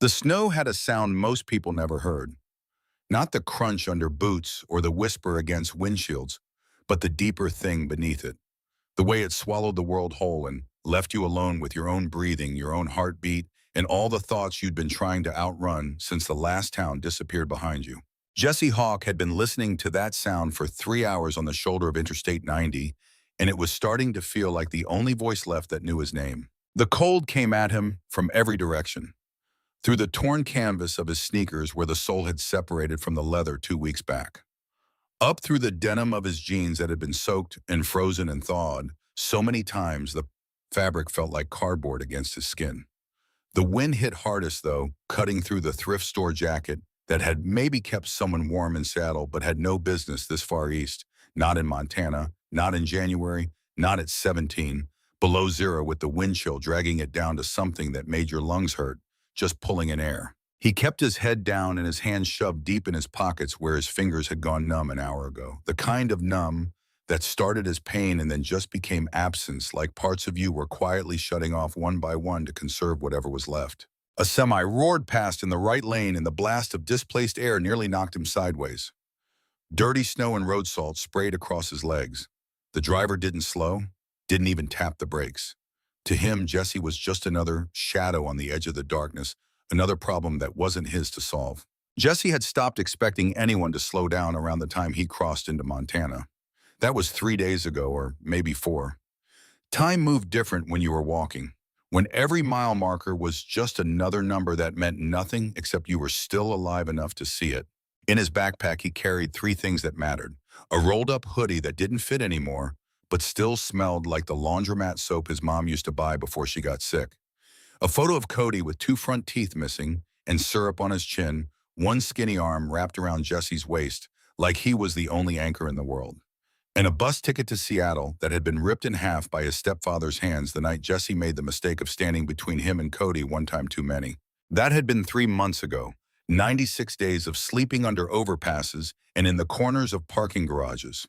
The snow had a sound most people never heard. Not the crunch under boots or the whisper against windshields, but the deeper thing beneath it. The way it swallowed the world whole and left you alone with your own breathing, your own heartbeat, and all the thoughts you'd been trying to outrun since the last town disappeared behind you. Jesse Hawk had been listening to that sound for 3 hours on the shoulder of Interstate 90, and it was starting to feel like the only voice left that knew his name. The cold came at him from every direction. Through the torn canvas of his sneakers where the sole had separated from the leather 2 weeks back. Up through the denim of his jeans that had been soaked and frozen and thawed so many times the fabric felt like cardboard against his skin. The wind hit hardest, though, cutting through the thrift store jacket that had maybe kept someone warm in Seattle but had no business this far east, not in Montana, not in January, not at 17, below zero with the wind chill dragging it down to something that made your lungs hurt, just pulling in air. He kept his head down and his hands shoved deep in his pockets where his fingers had gone numb an hour ago. The kind of numb that started as pain and then just became absence, like parts of you were quietly shutting off one by one to conserve whatever was left. A semi roared past in the right lane and the blast of displaced air nearly knocked him sideways. Dirty snow and road salt sprayed across his legs. The driver didn't slow, didn't even tap the brakes. To him, Jesse was just another shadow on the edge of the darkness, another problem that wasn't his to solve. Jesse had stopped expecting anyone to slow down around the time he crossed into Montana. That was 3 days ago, or maybe 4. Time moved different when you were walking, when every mile marker was just another number that meant nothing except you were still alive enough to see it. In his backpack, he carried 3 things that mattered: a rolled-up hoodie that didn't fit anymore, but still smelled like the laundromat soap his mom used to buy before she got sick. A photo of Cody with 2 front teeth missing and syrup on his chin, one skinny arm wrapped around Jesse's waist like he was the only anchor in the world. And a bus ticket to Seattle that had been ripped in half by his stepfather's hands the night Jesse made the mistake of standing between him and Cody one time too many. That had been 3 months ago, 96 days of sleeping under overpasses and in the corners of parking garages.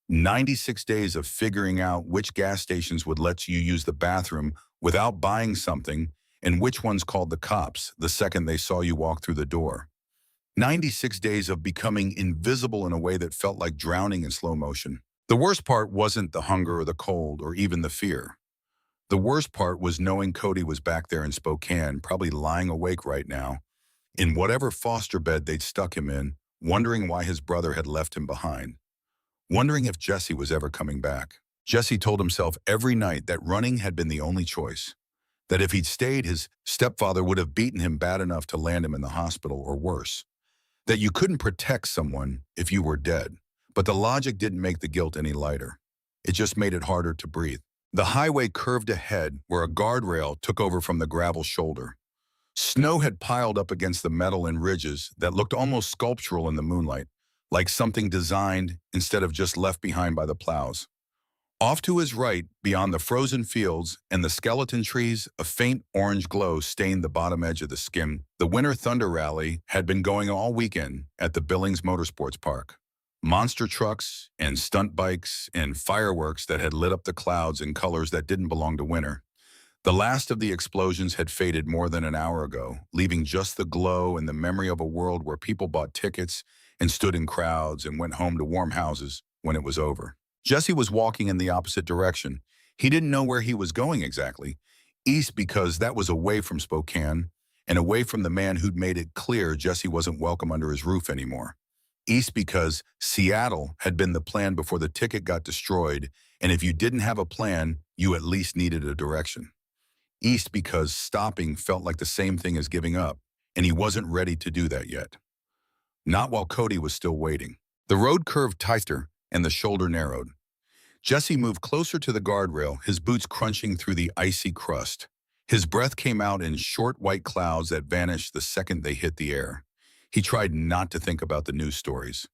96 days of figuring out which gas stations would let you use the bathroom without buying something and which ones called the cops the second they saw you walk through the door. 96 days of becoming invisible in a way that felt like drowning in slow motion. The worst part wasn't the hunger or the cold or even the fear. The worst part was knowing Cody was back there in Spokane, probably lying awake right now, in whatever foster bed they'd stuck him in, wondering why his brother had left him behind. Wondering if Jesse was ever coming back. Jesse told himself every night that running had been the only choice. That if he'd stayed, his stepfather would have beaten him bad enough to land him in the hospital or worse. That you couldn't protect someone if you were dead. But the logic didn't make the guilt any lighter. It just made it harder to breathe. The highway curved ahead where a guardrail took over from the gravel shoulder. Snow had piled up against the metal in ridges that looked almost sculptural in the moonlight, like something designed instead of just left behind by the plows. Off to his right, beyond the frozen fields and the skeleton trees, a faint orange glow stained the bottom edge of the skin. The Winter Thunder Rally had been going all weekend at the Billings Motorsports Park. Monster trucks and stunt bikes and fireworks that had lit up the clouds in colors that didn't belong to winter. The last of the explosions had faded more than an hour ago, leaving just the glow and the memory of a world where people bought tickets and stood in crowds and went home to warm houses when it was over. Jesse was walking in the opposite direction. He didn't know where he was going exactly. East because that was away from Spokane and away from the man who'd made it clear Jesse wasn't welcome under his roof anymore. East because Seattle had been the plan before the ticket got destroyed, and if you didn't have a plan, you at least needed a direction. East because stopping felt like the same thing as giving up, and he wasn't ready to do that yet. Not while Cody was still waiting. The road curved tighter and the shoulder narrowed. Jesse moved closer to the guardrail, his boots crunching through the icy crust. His breath came out in short white clouds that vanished the second they hit the air. He tried not to think about the news stories.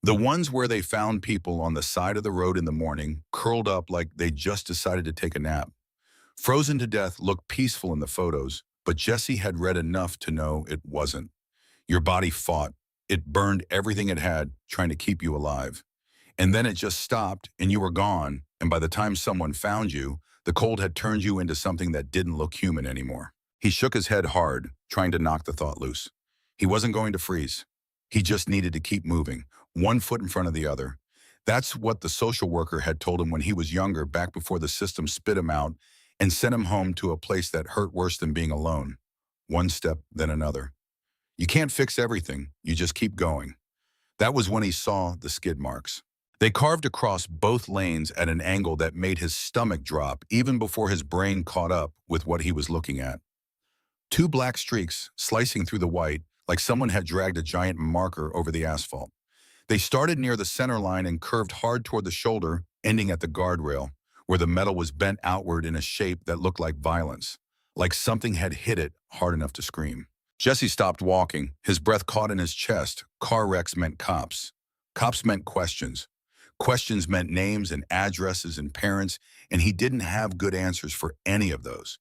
The ones where they found people on the side of the road in the morning, curled up like they just decided to take a nap. Frozen to death looked peaceful in the photos, but Jesse had read enough to know it wasn't. Your body fought. It burned everything it had, trying to keep you alive. And then it just stopped, and you were gone, and by the time someone found you, the cold had turned you into something that didn't look human anymore. He shook his head hard, trying to knock the thought loose. He wasn't going to freeze. He just needed to keep moving, one foot in front of the other. That's what the social worker had told him when he was younger, back before the system spit him out and sent him home to a place that hurt worse than being alone. One step, then another. You can't fix everything, you just keep going. That was when he saw the skid marks. They carved across both lanes at an angle that made his stomach drop even before his brain caught up with what he was looking at. Two black streaks slicing through the white like someone had dragged a giant marker over the asphalt. They started near the center line and curved hard toward the shoulder, ending at the guardrail, where the metal was bent outward in a shape that looked like violence, like something had hit it hard enough to scream. Jesse stopped walking, his breath caught in his chest. Car wrecks meant cops. Cops meant questions. Questions meant names and addresses and parents, and he didn't have good answers for any of those.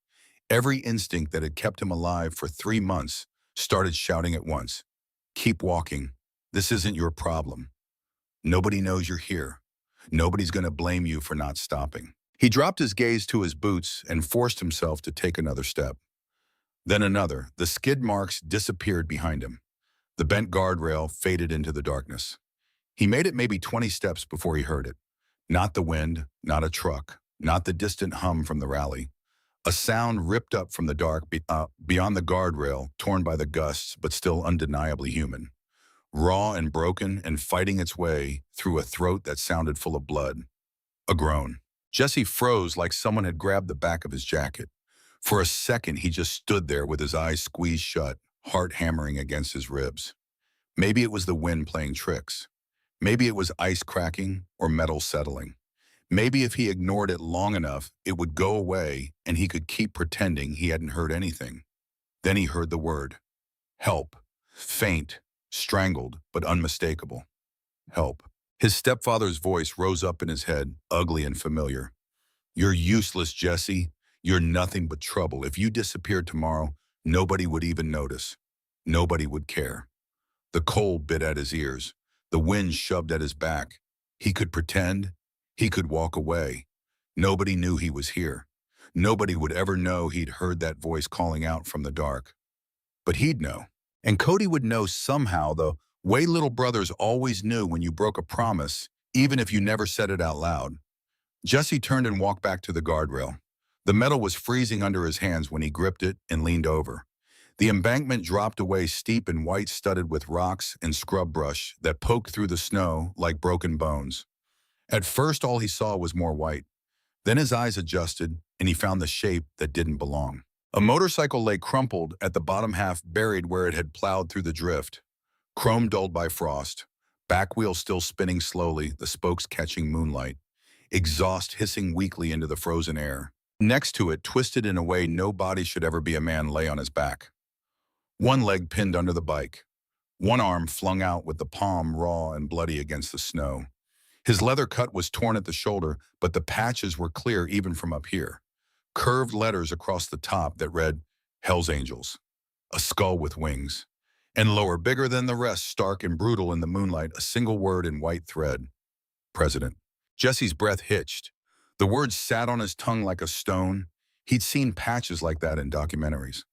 Every instinct that had kept him alive for 3 months started shouting at once. Keep walking. This isn't your problem. Nobody knows you're here. Nobody's going to blame you for not stopping. He dropped his gaze to his boots and forced himself to take another step. Then another. The skid marks disappeared behind him. The bent guardrail faded into the darkness. He made it maybe 20 steps before he heard it. Not the wind, not a truck, not the distant hum from the rally. A sound ripped up from the dark beyond the guardrail, torn by the gusts, but still undeniably human. Raw and broken and fighting its way through a throat that sounded full of blood. A groan. Jesse froze like someone had grabbed the back of his jacket. For a second, he just stood there with his eyes squeezed shut, heart hammering against his ribs. Maybe it was the wind playing tricks. Maybe it was ice cracking or metal settling. Maybe if he ignored it long enough, it would go away and he could keep pretending he hadn't heard anything. Then he heard the word. Help. Faint, strangled, but unmistakable. Help. His stepfather's voice rose up in his head, ugly and familiar. You're useless, Jesse. You're nothing but trouble. If you disappeared tomorrow, nobody would even notice. Nobody would care. The cold bit at his ears. The wind shoved at his back. He could pretend. He could walk away. Nobody knew he was here. Nobody would ever know he'd heard that voice calling out from the dark. But he'd know. And Cody would know somehow, the way little brothers always knew when you broke a promise, even if you never said it out loud. Jesse turned and walked back to the guardrail. The metal was freezing under his hands when he gripped it and leaned over. The embankment dropped away steep and white-studded with rocks and scrub brush that poked through the snow like broken bones. At first, all he saw was more white. Then his eyes adjusted, and he found the shape that didn't belong. A motorcycle lay crumpled at the bottom half, buried where it had plowed through the drift. Chrome dulled by frost, back wheel still spinning slowly, the spokes catching moonlight, exhaust hissing weakly into the frozen air. Next to it, twisted in a way no body should ever be a man, lay on his back. One leg pinned under the bike. One arm flung out with the palm raw and bloody against the snow. His leather cut was torn at the shoulder, but the patches were clear even from up here. Curved letters across the top that read, Hell's Angels. A skull with wings. And lower, bigger than the rest, stark and brutal in the moonlight, a single word in white thread. President. Jesse's breath hitched. The words sat on his tongue like a stone. He'd seen patches like that in documentaries.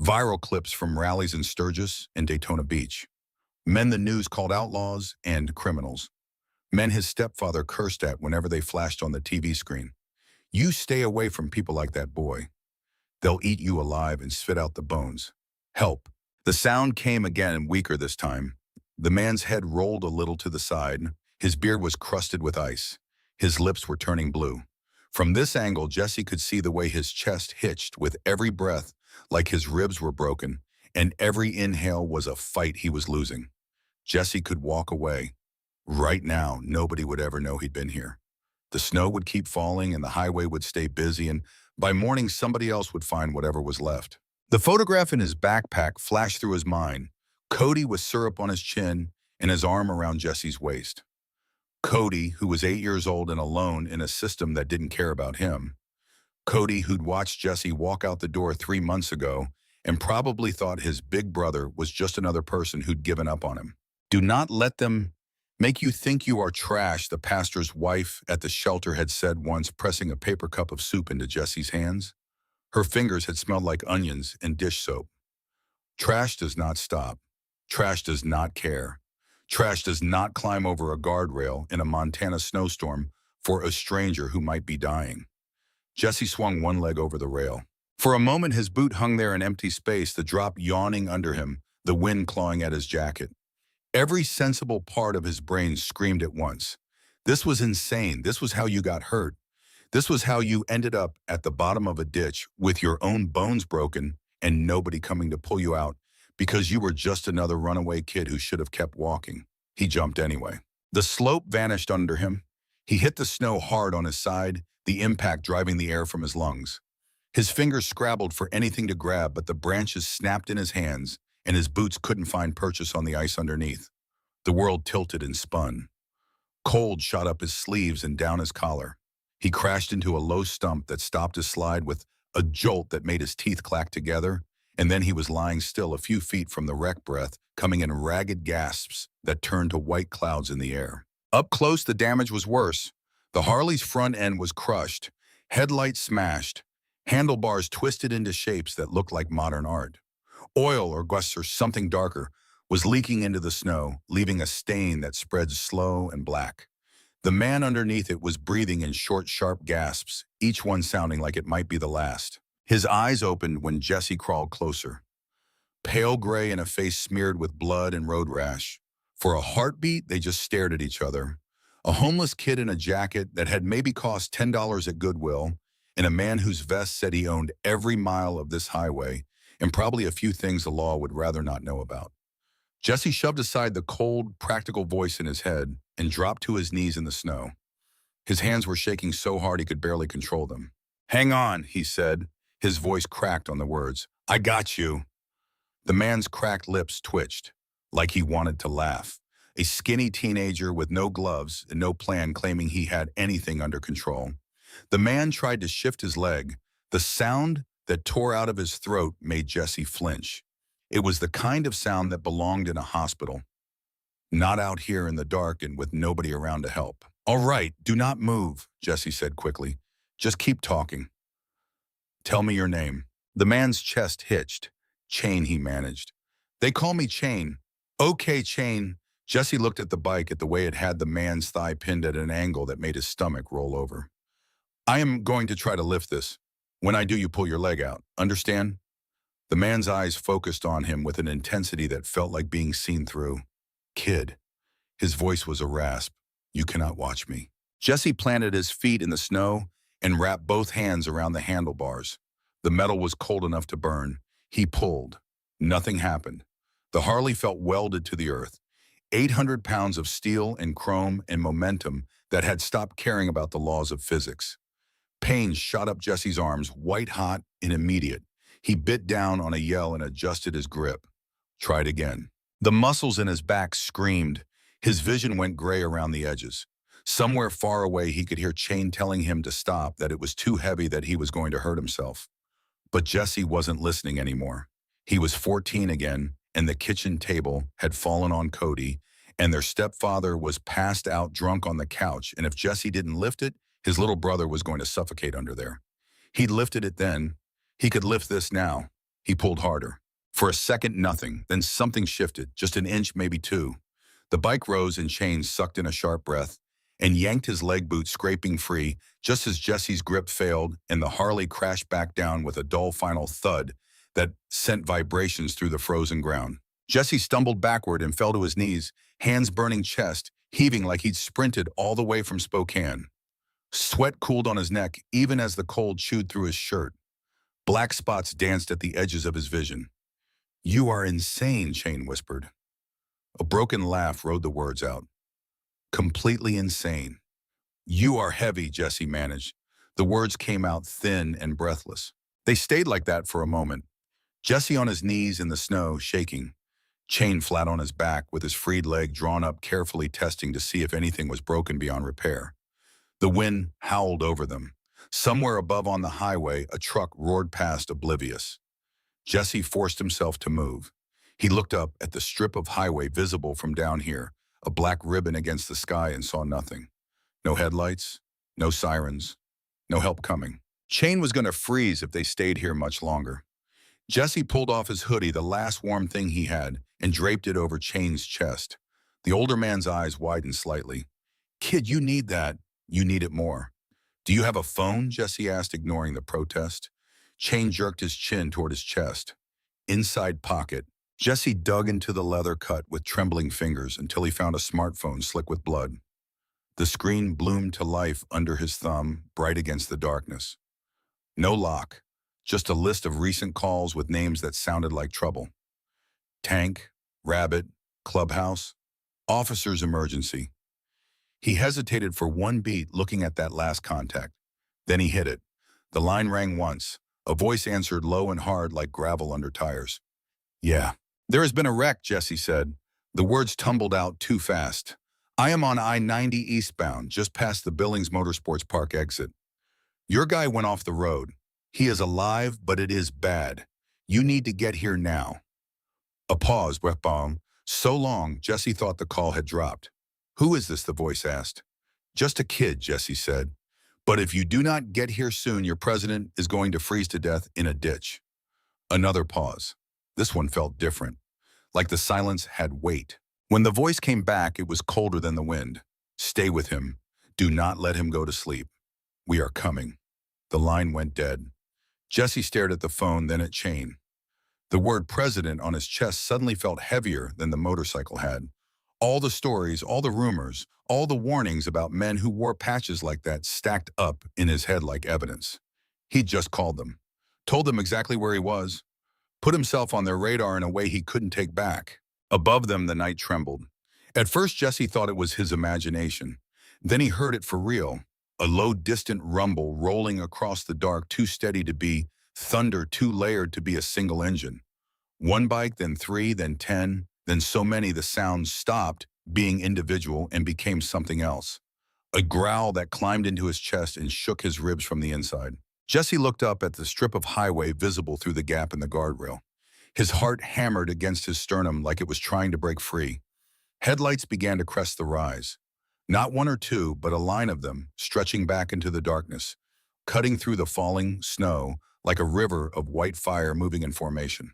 Viral clips from rallies in Sturgis and Daytona Beach. Men the news called outlaws and criminals. Men his stepfather cursed at whenever they flashed on the TV screen. You stay away from people like that, boy. They'll eat you alive and spit out the bones. Help. The sound came again, weaker this time. The man's head rolled a little to the side. His beard was crusted with ice. His lips were turning blue. From this angle, Jesse could see the way his chest hitched with every breath, like his ribs were broken, and every inhale was a fight he was losing. Jesse could walk away. Right now, nobody would ever know he'd been here. The snow would keep falling and the highway would stay busy, and by morning somebody else would find whatever was left. The photograph in his backpack flashed through his mind. Cody with syrup on his chin and his arm around Jesse's waist. Cody, who was 8 years old and alone in a system that didn't care about him. Cody, who'd watched Jesse walk out the door 3 months ago and probably thought his big brother was just another person who'd given up on him. Do not let them make you think you are trash, the pastor's wife at the shelter had said once, pressing a paper cup of soup into Jesse's hands. Her fingers had smelled like onions and dish soap. Trash does not stop. Trash does not care. Trash does not climb over a guardrail in a Montana snowstorm for a stranger who might be dying. Jesse swung one leg over the rail. For a moment, his boot hung there in empty space, the drop yawning under him, the wind clawing at his jacket. Every sensible part of his brain screamed at once. This was insane. This was how you got hurt. This was how you ended up at the bottom of a ditch with your own bones broken and nobody coming to pull you out because you were just another runaway kid who should have kept walking. He jumped anyway. The slope vanished under him. He hit the snow hard on his side, the impact driving the air from his lungs. His fingers scrabbled for anything to grab, but the branches snapped in his hands, and his boots couldn't find purchase on the ice underneath. The world tilted and spun. Cold shot up his sleeves and down his collar. He crashed into a low stump that stopped his slide with a jolt that made his teeth clack together, and then he was lying still a few feet from the wreck, breath coming in ragged gasps that turned to white clouds in the air. Up close, the damage was worse. The Harley's front end was crushed, headlights smashed, handlebars twisted into shapes that looked like modern art. Oil or guts or something darker was leaking into the snow, leaving a stain that spread slow and black. The man underneath it was breathing in short, sharp gasps, each one sounding like it might be the last. His eyes opened when Jesse crawled closer. Pale gray and a face smeared with blood and road rash. For a heartbeat, they just stared at each other. A homeless kid in a jacket that had maybe cost $10 at Goodwill, and a man whose vest said he owned every mile of this highway, and probably a few things the law would rather not know about. Jesse shoved aside the cold, practical voice in his head and dropped to his knees in the snow. His hands were shaking so hard he could barely control them. "Hang on," he said. His voice cracked on the words. "I got you." The man's cracked lips twitched, like he wanted to laugh. A skinny teenager with no gloves and no plan, claiming he had anything under control. The man tried to shift his leg. The sound that tore out of his throat made Jesse flinch. It was the kind of sound that belonged in a hospital, not out here in the dark and with nobody around to help. "All right, do not move," Jesse said quickly. "Just keep talking. Tell me your name." The man's chest hitched. "Chain," he managed. "They call me Chain." "Okay, Chain." Jesse looked at the bike, at the way it had the man's thigh pinned at an angle that made his stomach roll over. "I am going to try to lift this. When I do, you pull your leg out. Understand?" The man's eyes focused on him with an intensity that felt like being seen through. "Kid." His voice was a rasp. "You cannot watch me." Jesse planted his feet in the snow and wrapped both hands around the handlebars. The metal was cold enough to burn. He pulled. Nothing happened. The Harley felt welded to the earth. 800 pounds of steel and chrome and momentum that had stopped caring about the laws of physics. Pain shot up Jesse's arms, white hot and immediate. He bit down on a yell and adjusted his grip. Tried again. The muscles in his back screamed. His vision went gray around the edges. Somewhere far away, he could hear Chain telling him to stop, that it was too heavy, that he was going to hurt himself. But Jesse wasn't listening anymore. He was 14 again, and the kitchen table had fallen on Cody, and their stepfather was passed out drunk on the couch, and if Jesse didn't lift it, his little brother was going to suffocate under there. He'd lifted it then. He could lift this now. He pulled harder. For a second, nothing. Then something shifted, just an inch, maybe two. The bike rose and Chain sucked in a sharp breath and yanked his leg boot, scraping free, just as Jesse's grip failed and the Harley crashed back down with a dull final thud that sent vibrations through the frozen ground. Jesse stumbled backward and fell to his knees, hands burning, chest heaving like he'd sprinted all the way from Spokane. Sweat cooled on his neck even as the cold chewed through his shirt. Black spots danced at the edges of his vision. "You are insane," Chain whispered. A broken laugh rode the words out. "Completely insane." "You are heavy," Jesse managed. The words came out thin and breathless. They stayed like that for a moment. Jesse on his knees in the snow, shaking. Chain flat on his back with his freed leg drawn up, carefully testing to see if anything was broken beyond repair. The wind howled over them. Somewhere above on the highway, a truck roared past, oblivious. Jesse forced himself to move. He looked up at the strip of highway visible from down here, a black ribbon against the sky, and saw nothing. No headlights, no sirens, no help coming. Chain was going to freeze if they stayed here much longer. Jesse pulled off his hoodie, the last warm thing he had, and draped it over Chain's chest. The older man's eyes widened slightly. Kid, you need that. You need it more. Do you have a phone? Jesse asked, ignoring the protest. Chain jerked his chin toward his chest. Inside pocket. Jesse dug into the leather cut with trembling fingers until he found a smartphone slick with blood. The screen bloomed to life under his thumb, bright against the darkness. No lock, just a list of recent calls with names that sounded like trouble. Tank, Rabbit, Clubhouse, Officer's Emergency. He hesitated for one beat looking at that last contact. Then he hit it. The line rang once. A voice answered low and hard like gravel under tires. Yeah. There has been a wreck, Jesse said. The words tumbled out too fast. I am on I-90 eastbound, just past the Billings Motorsports Park exit. Your guy went off the road. He is alive, but it is bad. You need to get here now. A pause, Westbaum. So long, Jesse thought the call had dropped. Who is this, the voice asked. Just a kid, Jesse said. But if you do not get here soon, your president is going to freeze to death in a ditch. Another pause. This one felt different, like the silence had weight. When the voice came back, it was colder than the wind. Stay with him. Do not let him go to sleep. We are coming. The line went dead. Jesse stared at the phone, then at Chain. The word president on his chest suddenly felt heavier than the motorcycle had. All the stories, all the rumors, all the warnings about men who wore patches like that stacked up in his head like evidence. He'd just called them, told them exactly where he was, put himself on their radar in a way he couldn't take back. Above them, the night trembled. At first, Jesse thought it was his imagination. Then he heard it for real, a low, distant rumble rolling across the dark, too steady to be thunder, too layered to be a single engine. One bike, then three, then 10, then so many the sounds stopped being individual and became something else. A growl that climbed into his chest and shook his ribs from the inside. Jesse looked up at the strip of highway visible through the gap in the guardrail. His heart hammered against his sternum like it was trying to break free. Headlights began to crest the rise. Not one or two, but a line of them, stretching back into the darkness, cutting through the falling snow like a river of white fire moving in formation.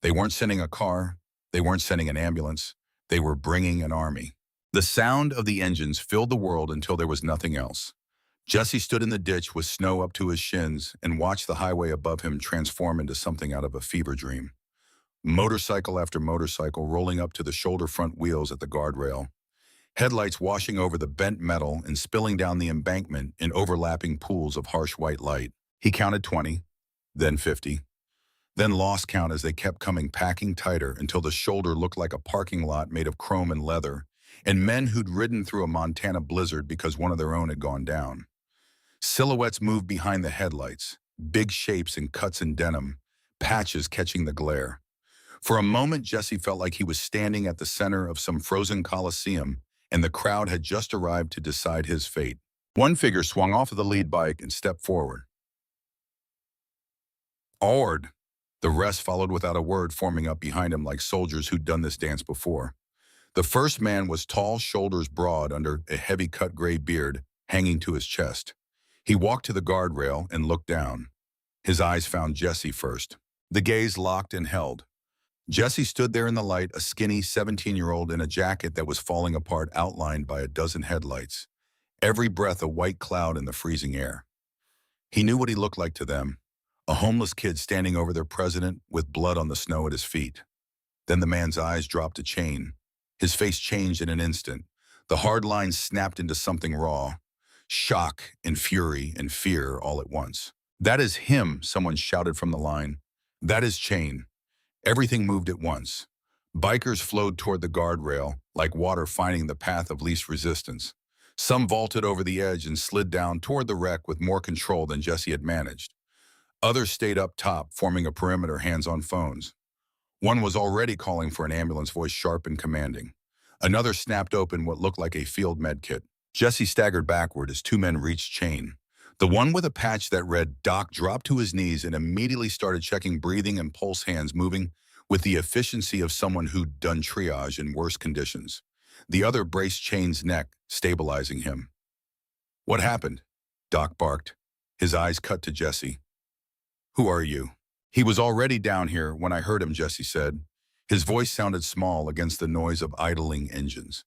They weren't sending a car. They weren't sending an ambulance. They were bringing an army. The sound of the engines filled the world until there was nothing else. Jesse stood in the ditch with snow up to his shins and watched the highway above him transform into something out of a fever dream. Motorcycle after motorcycle rolling up to the shoulder front wheels at the guardrail. Headlights washing over the bent metal and spilling down the embankment in overlapping pools of harsh white light. He counted 20, then 50, then lost count as they kept coming packing tighter until the shoulder looked like a parking lot made of chrome and leather, and men who'd ridden through a Montana blizzard because one of their own had gone down. Silhouettes moved behind the headlights, big shapes in cuts and denim, patches catching the glare. For a moment, Jesse felt like he was standing at the center of some frozen coliseum, and the crowd had just arrived to decide his fate. One figure swung off of the lead bike and stepped forward. Ord. The rest followed without a word, forming up behind him like soldiers who'd done this dance before. The first man was tall, shoulders broad under a heavy-cut gray beard hanging to his chest. He walked to the guardrail and looked down. His eyes found Jesse first. The gaze locked and held. Jesse stood there in the light, a skinny 17-year-old in a jacket that was falling apart, outlined by a dozen headlights. Every breath a white cloud in the freezing air. He knew what he looked like to them. A homeless kid standing over their president with blood on the snow at his feet. Then the man's eyes dropped to Chain. His face changed in an instant. The hard lines snapped into something raw. Shock and fury and fear all at once. That is him, someone shouted from the line. That is Chain. Everything moved at once. Bikers flowed toward the guardrail, like water finding the path of least resistance. Some vaulted over the edge and slid down toward the wreck with more control than Jesse had managed. Others stayed up top, forming a perimeter, hands on phones. One was already calling for an ambulance, voice sharp and commanding. Another snapped open what looked like a field med kit. Jesse staggered backward as two men reached Chain. The one with a patch that read Doc dropped to his knees and immediately started checking breathing and pulse, hands moving with the efficiency of someone who'd done triage in worse conditions. The other braced Chain's neck, stabilizing him. What happened? Doc barked. His eyes cut to Jesse. Who are you? He was already down here when I heard him, Jesse said. His voice sounded small against the noise of idling engines.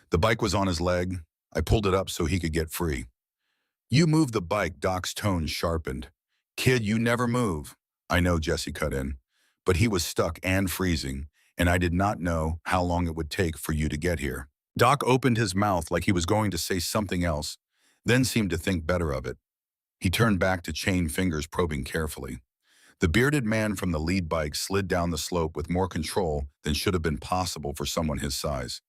The bike was on his leg. I pulled it up so he could get free. You move the bike, Doc's tone sharpened. Kid, you never move. I know, Jesse cut in. But he was stuck and freezing, and I did not know how long it would take for you to get here. Doc opened his mouth like he was going to say something else, then seemed to think better of it. He turned back to chain fingers probing carefully. The bearded man from the lead bike slid down the slope with more control than should have been possible for someone his size.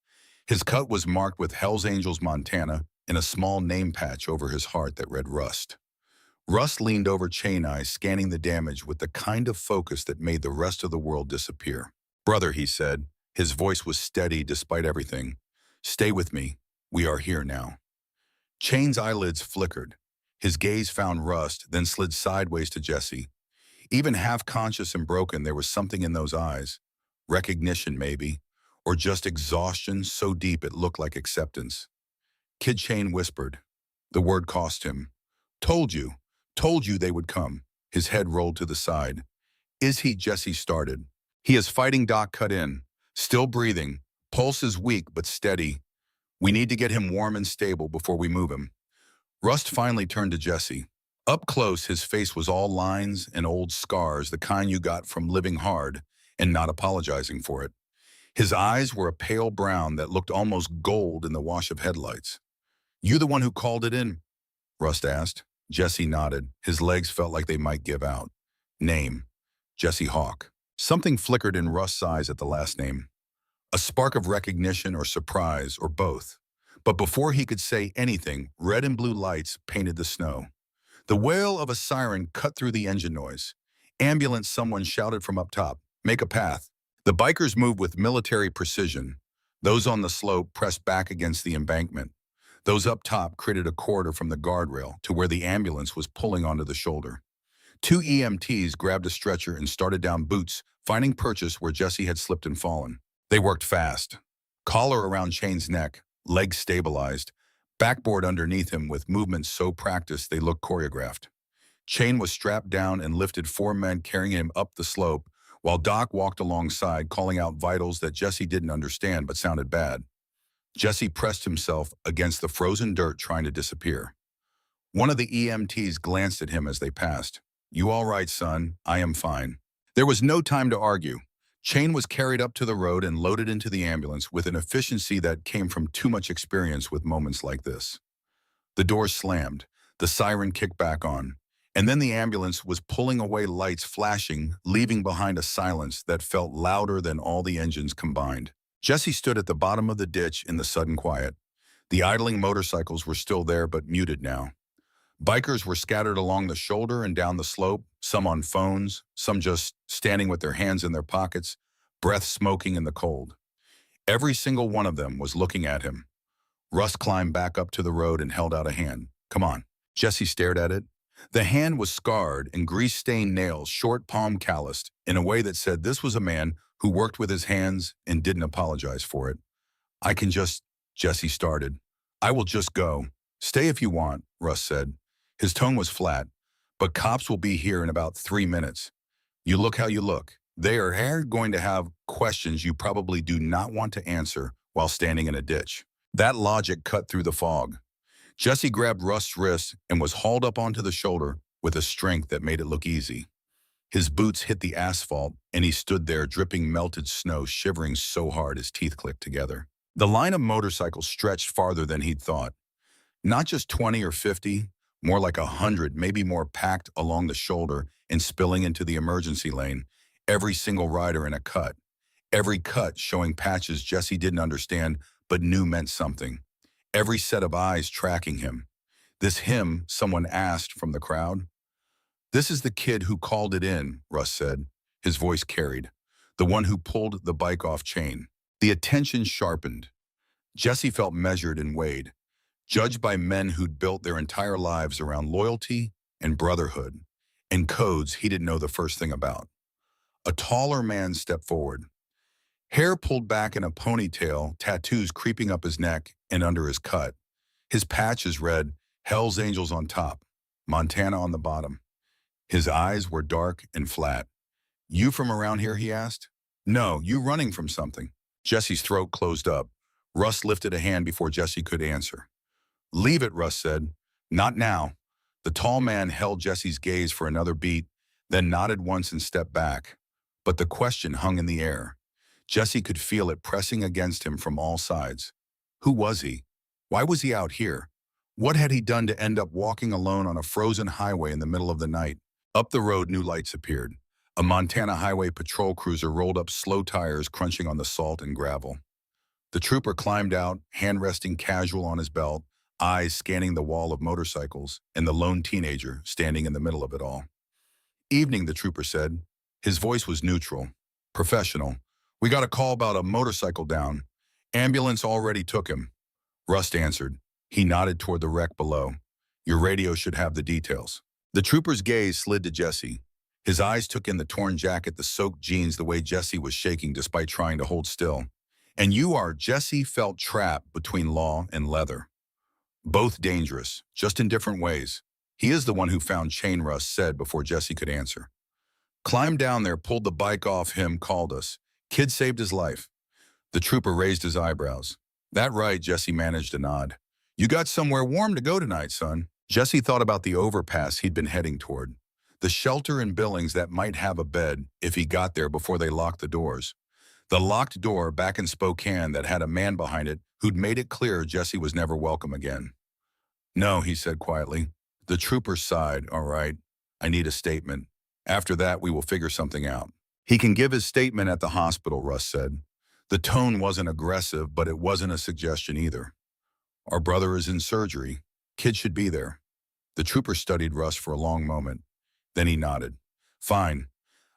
His cut was marked with Hell's Angels, Montana, and a small name patch over his heart that read Rust. Rust leaned over Chain Eye, scanning the damage with the kind of focus that made the rest of the world disappear. Brother, he said. His voice was steady despite everything. Stay with me. We are here now. Chain's eyelids flickered. His gaze found Rust, then slid sideways to Jesse. Even half-conscious and broken, there was something in those eyes. Recognition, maybe. Or just exhaustion so deep it looked like acceptance. Kid Chain whispered. The word cost him. Told you they would come. His head rolled to the side. Is he? Jesse started. He is fighting, Doc cut in. Still breathing. Pulse is weak but steady. We need to get him warm and stable before we move him. Rust finally turned to Jesse. Up close, his face was all lines and old scars, the kind you got from living hard and not apologizing for it. His eyes were a pale brown that looked almost gold in the wash of headlights. You the one who called it in? Rust asked. Jesse nodded. His legs felt like they might give out. Name. Jesse Hawk. Something flickered in Rust's eyes at the last name. A spark of recognition or surprise or both. But before he could say anything, red and blue lights painted the snow. The wail of a siren cut through the engine noise. Ambulance, someone shouted from up top. Make a path. The bikers moved with military precision. Those on the slope pressed back against the embankment. Those up top created a corridor from the guardrail to where the ambulance was pulling onto the shoulder. Two EMTs grabbed a stretcher and started down Boots, finding purchase where Jesse had slipped and fallen. They worked fast. Collar around Chain's neck, legs stabilized, backboard underneath him with movements so practiced they looked choreographed. Chain was strapped down and lifted four men carrying him up the slope, while Doc walked alongside, calling out vitals that Jesse didn't understand but sounded bad. Jesse pressed himself against the frozen dirt, trying to disappear. One of the EMTs glanced at him as they passed. You all right, son? I am fine. There was no time to argue. Chain was carried up to the road and loaded into the ambulance with an efficiency that came from too much experience with moments like this. The doors slammed, the siren kicked back on, and then the ambulance was pulling away, lights flashing, leaving behind a silence that felt louder than all the engines combined. Jesse stood at the bottom of the ditch in the sudden quiet. The idling motorcycles were still there but muted now. Bikers were scattered along the shoulder and down the slope, some on phones, some just standing with their hands in their pockets, breath smoking in the cold. Every single one of them was looking at him. Russ climbed back up to the road and held out a hand. Come on. Jesse stared at it. The hand was scarred and grease-stained nails, short palm calloused, in a way that said this was a man who worked with his hands and didn't apologize for it. I can just, Jesse started. I will just go. Stay if you want, Russ said. His tone was flat. But cops will be here in about 3 minutes. You look how you look. They are going to have questions you probably do not want to answer while standing in a ditch. That logic cut through the fog. Jesse grabbed Russ's wrist and was hauled up onto the shoulder with a strength that made it look easy. His boots hit the asphalt, and he stood there dripping melted snow, shivering so hard his teeth clicked together. The line of motorcycles stretched farther than he'd thought. Not just 20 or 50, more like 100, maybe more, packed along the shoulder and spilling into the emergency lane, every single rider in a cut. Every cut showing patches Jesse didn't understand but knew meant something. Every set of eyes tracking him. This him, someone asked from the crowd. This is the kid who called it in, Russ said. His voice carried. The one who pulled the bike off Chain. The attention sharpened. Jesse felt measured and weighed, judged by men who'd built their entire lives around loyalty and brotherhood, and codes he didn't know the first thing about. A taller man stepped forward. Hair pulled back in a ponytail, tattoos creeping up his neck and under his cut. His patches read, Hell's Angels on top, Montana on the bottom. His eyes were dark and flat. You from around here, he asked. No, you running from something. Jesse's throat closed up. Russ lifted a hand before Jesse could answer. Leave it, Russ said. Not now. The tall man held Jesse's gaze for another beat, then nodded once and stepped back. But the question hung in the air. Jesse could feel it pressing against him from all sides. Who was he? Why was he out here? What had he done to end up walking alone on a frozen highway in the middle of the night? Up the road, new lights appeared. A Montana highway patrol cruiser rolled up, slow tires crunching on the salt and gravel. The trooper climbed out, hand resting casual on his belt, eyes scanning the wall of motorcycles, and the lone teenager standing in the middle of it all. Evening, the trooper said. His voice was neutral, professional. We got a call about a motorcycle down. Ambulance already took him. Rust answered. He nodded toward the wreck below. Your radio should have the details. The trooper's gaze slid to Jesse. His eyes took in the torn jacket, the soaked jeans, the way Jesse was shaking despite trying to hold still. And Jesse felt trapped between law and leather. Both dangerous, just in different ways. He is the one who found Chain, Russ said before Jesse could answer. Climbed down there, pulled the bike off him, called us. Kid saved his life. The trooper raised his eyebrows. That right, Jesse managed a nod. You got somewhere warm to go tonight, son. Jesse thought about the overpass he'd been heading toward. The shelter in Billings that might have a bed if he got there before they locked the doors. The locked door back in Spokane that had a man behind it who'd made it clear Jesse was never welcome again. No, he said quietly. The trooper sighed. All right, I need a statement. After that, we will figure something out. He can give his statement at the hospital, Russ said. The tone wasn't aggressive, but it wasn't a suggestion either. Our brother is in surgery. Kid should be there. The trooper studied Russ for a long moment. Then he nodded. Fine.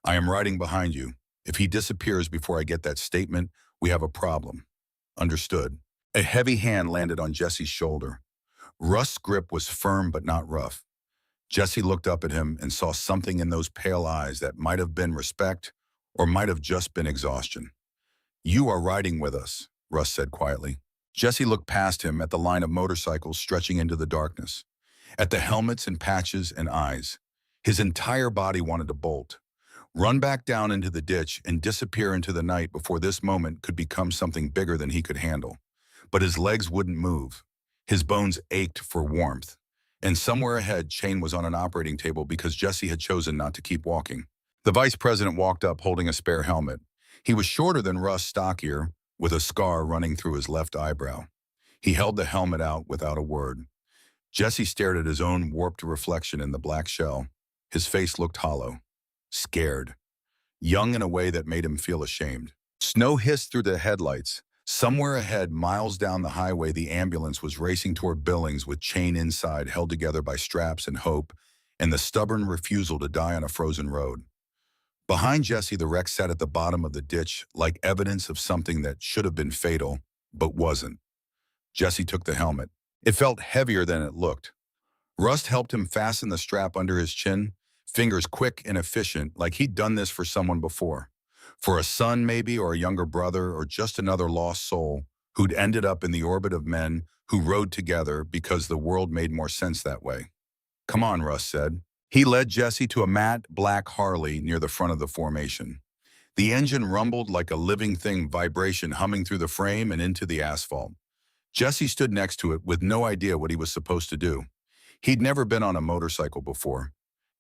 I am riding behind you. If he disappears before I get that statement, we have a problem. Understood. A heavy hand landed on Jesse's shoulder. Russ's grip was firm but not rough. Jesse looked up at him and saw something in those pale eyes that might have been respect or might have just been exhaustion. You are riding with us, Russ said quietly. Jesse looked past him at the line of motorcycles stretching into the darkness, at the helmets and patches and eyes. His entire body wanted to bolt, run back down into the ditch and disappear into the night before this moment could become something bigger than he could handle. But his legs wouldn't move. His bones ached for warmth. And somewhere ahead, Chain was on an operating table because Jesse had chosen not to keep walking. The vice president walked up holding a spare helmet. He was shorter than Russ, stockier, with a scar running through his left eyebrow. He held the helmet out without a word. Jesse stared at his own warped reflection in the black shell. His face looked hollow, scared, young in a way that made him feel ashamed. Snow hissed through the headlights. Somewhere ahead, miles down the highway, the ambulance was racing toward Billings with Chain inside, held together by straps and hope, and the stubborn refusal to die on a frozen road. Behind Jesse, the wreck sat at the bottom of the ditch, like evidence of something that should have been fatal, but wasn't. Jesse took the helmet. It felt heavier than it looked. Rust helped him fasten the strap under his chin, fingers quick and efficient, like he'd done this for someone before. For a son maybe, or a younger brother, or just another lost soul who'd ended up in the orbit of men who rode together because the world made more sense that way. Come on, Russ said. He led Jesse to a matte black Harley near the front of the formation. The engine rumbled like a living thing, vibration humming through the frame and into the asphalt. Jesse stood next to it with no idea what he was supposed to do. He'd never been on a motorcycle before.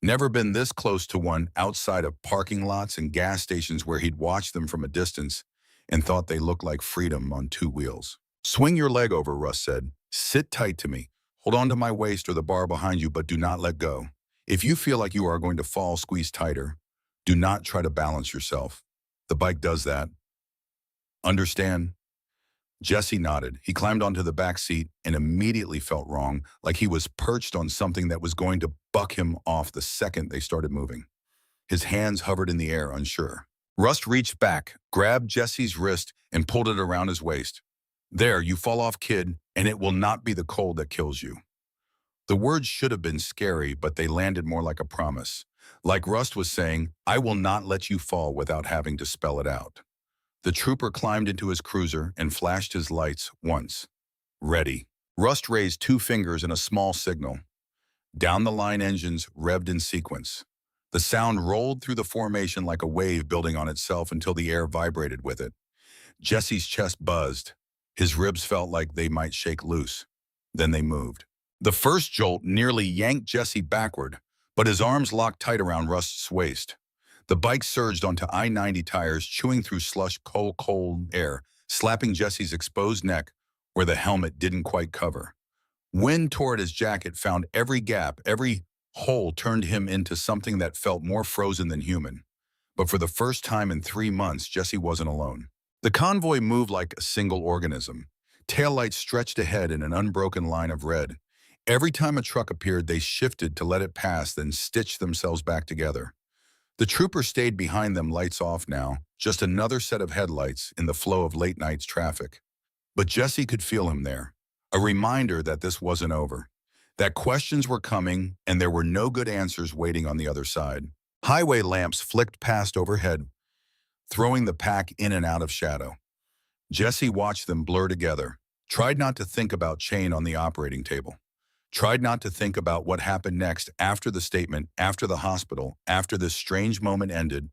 Never been this close to one outside of parking lots and gas stations where he'd watched them from a distance and thought they looked like freedom on two wheels. Swing your leg over, Russ said. Sit tight to me. Hold on to my waist or the bar behind you, but do not let go. If you feel like you are going to fall, squeeze tighter. Do not try to balance yourself. The bike does that. Understand? Jesse nodded. He climbed onto the back seat and immediately felt wrong, like he was perched on something that was going to buck him off the second they started moving. His hands hovered in the air, unsure. Rust reached back, grabbed Jesse's wrist, and pulled it around his waist. There, you fall off, kid, and it will not be the cold that kills you. The words should have been scary, but they landed more like a promise. Like Rust was saying, I will not let you fall without having to spell it out. The trooper climbed into his cruiser and flashed his lights once. Ready. Rust raised 2 fingers in a small signal. Down the line engines revved in sequence. The sound rolled through the formation like a wave building on itself until the air vibrated with it. Jesse's chest buzzed. His ribs felt like they might shake loose. Then they moved. The first jolt nearly yanked Jesse backward, but his arms locked tight around Rust's waist. The bike surged onto I-90 tires, chewing through slush cold air, slapping Jesse's exposed neck where the helmet didn't quite cover. Wind tore at his jacket, found every gap, every hole turned him into something that felt more frozen than human. But for the first time in 3 months, Jesse wasn't alone. The convoy moved like a single organism. Taillights stretched ahead in an unbroken line of red. Every time a truck appeared, they shifted to let it pass, then stitched themselves back together. The trooper stayed behind them, lights off now, just another set of headlights in the flow of late night's traffic. But Jesse could feel him there, a reminder that this wasn't over, that questions were coming and there were no good answers waiting on the other side. Highway lamps flicked past overhead, throwing the pack in and out of shadow. Jesse watched them blur together, tried not to think about Chain on the operating table, tried not to think about what happened next after the statement, after the hospital, after this strange moment ended,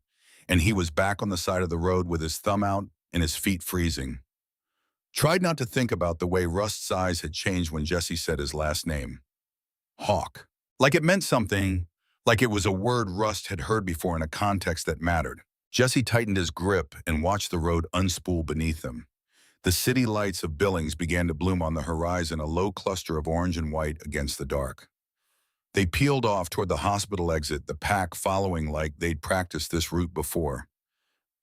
and he was back on the side of the road with his thumb out and his feet freezing. Tried not to think about the way Rust's eyes had changed when Jesse said his last name. Hawk. Like it meant something, like it was a word Rust had heard before in a context that mattered. Jesse tightened his grip and watched the road unspool beneath him. The city lights of Billings began to bloom on the horizon, a low cluster of orange and white against the dark. They peeled off toward the hospital exit, the pack following like they'd practiced this route before.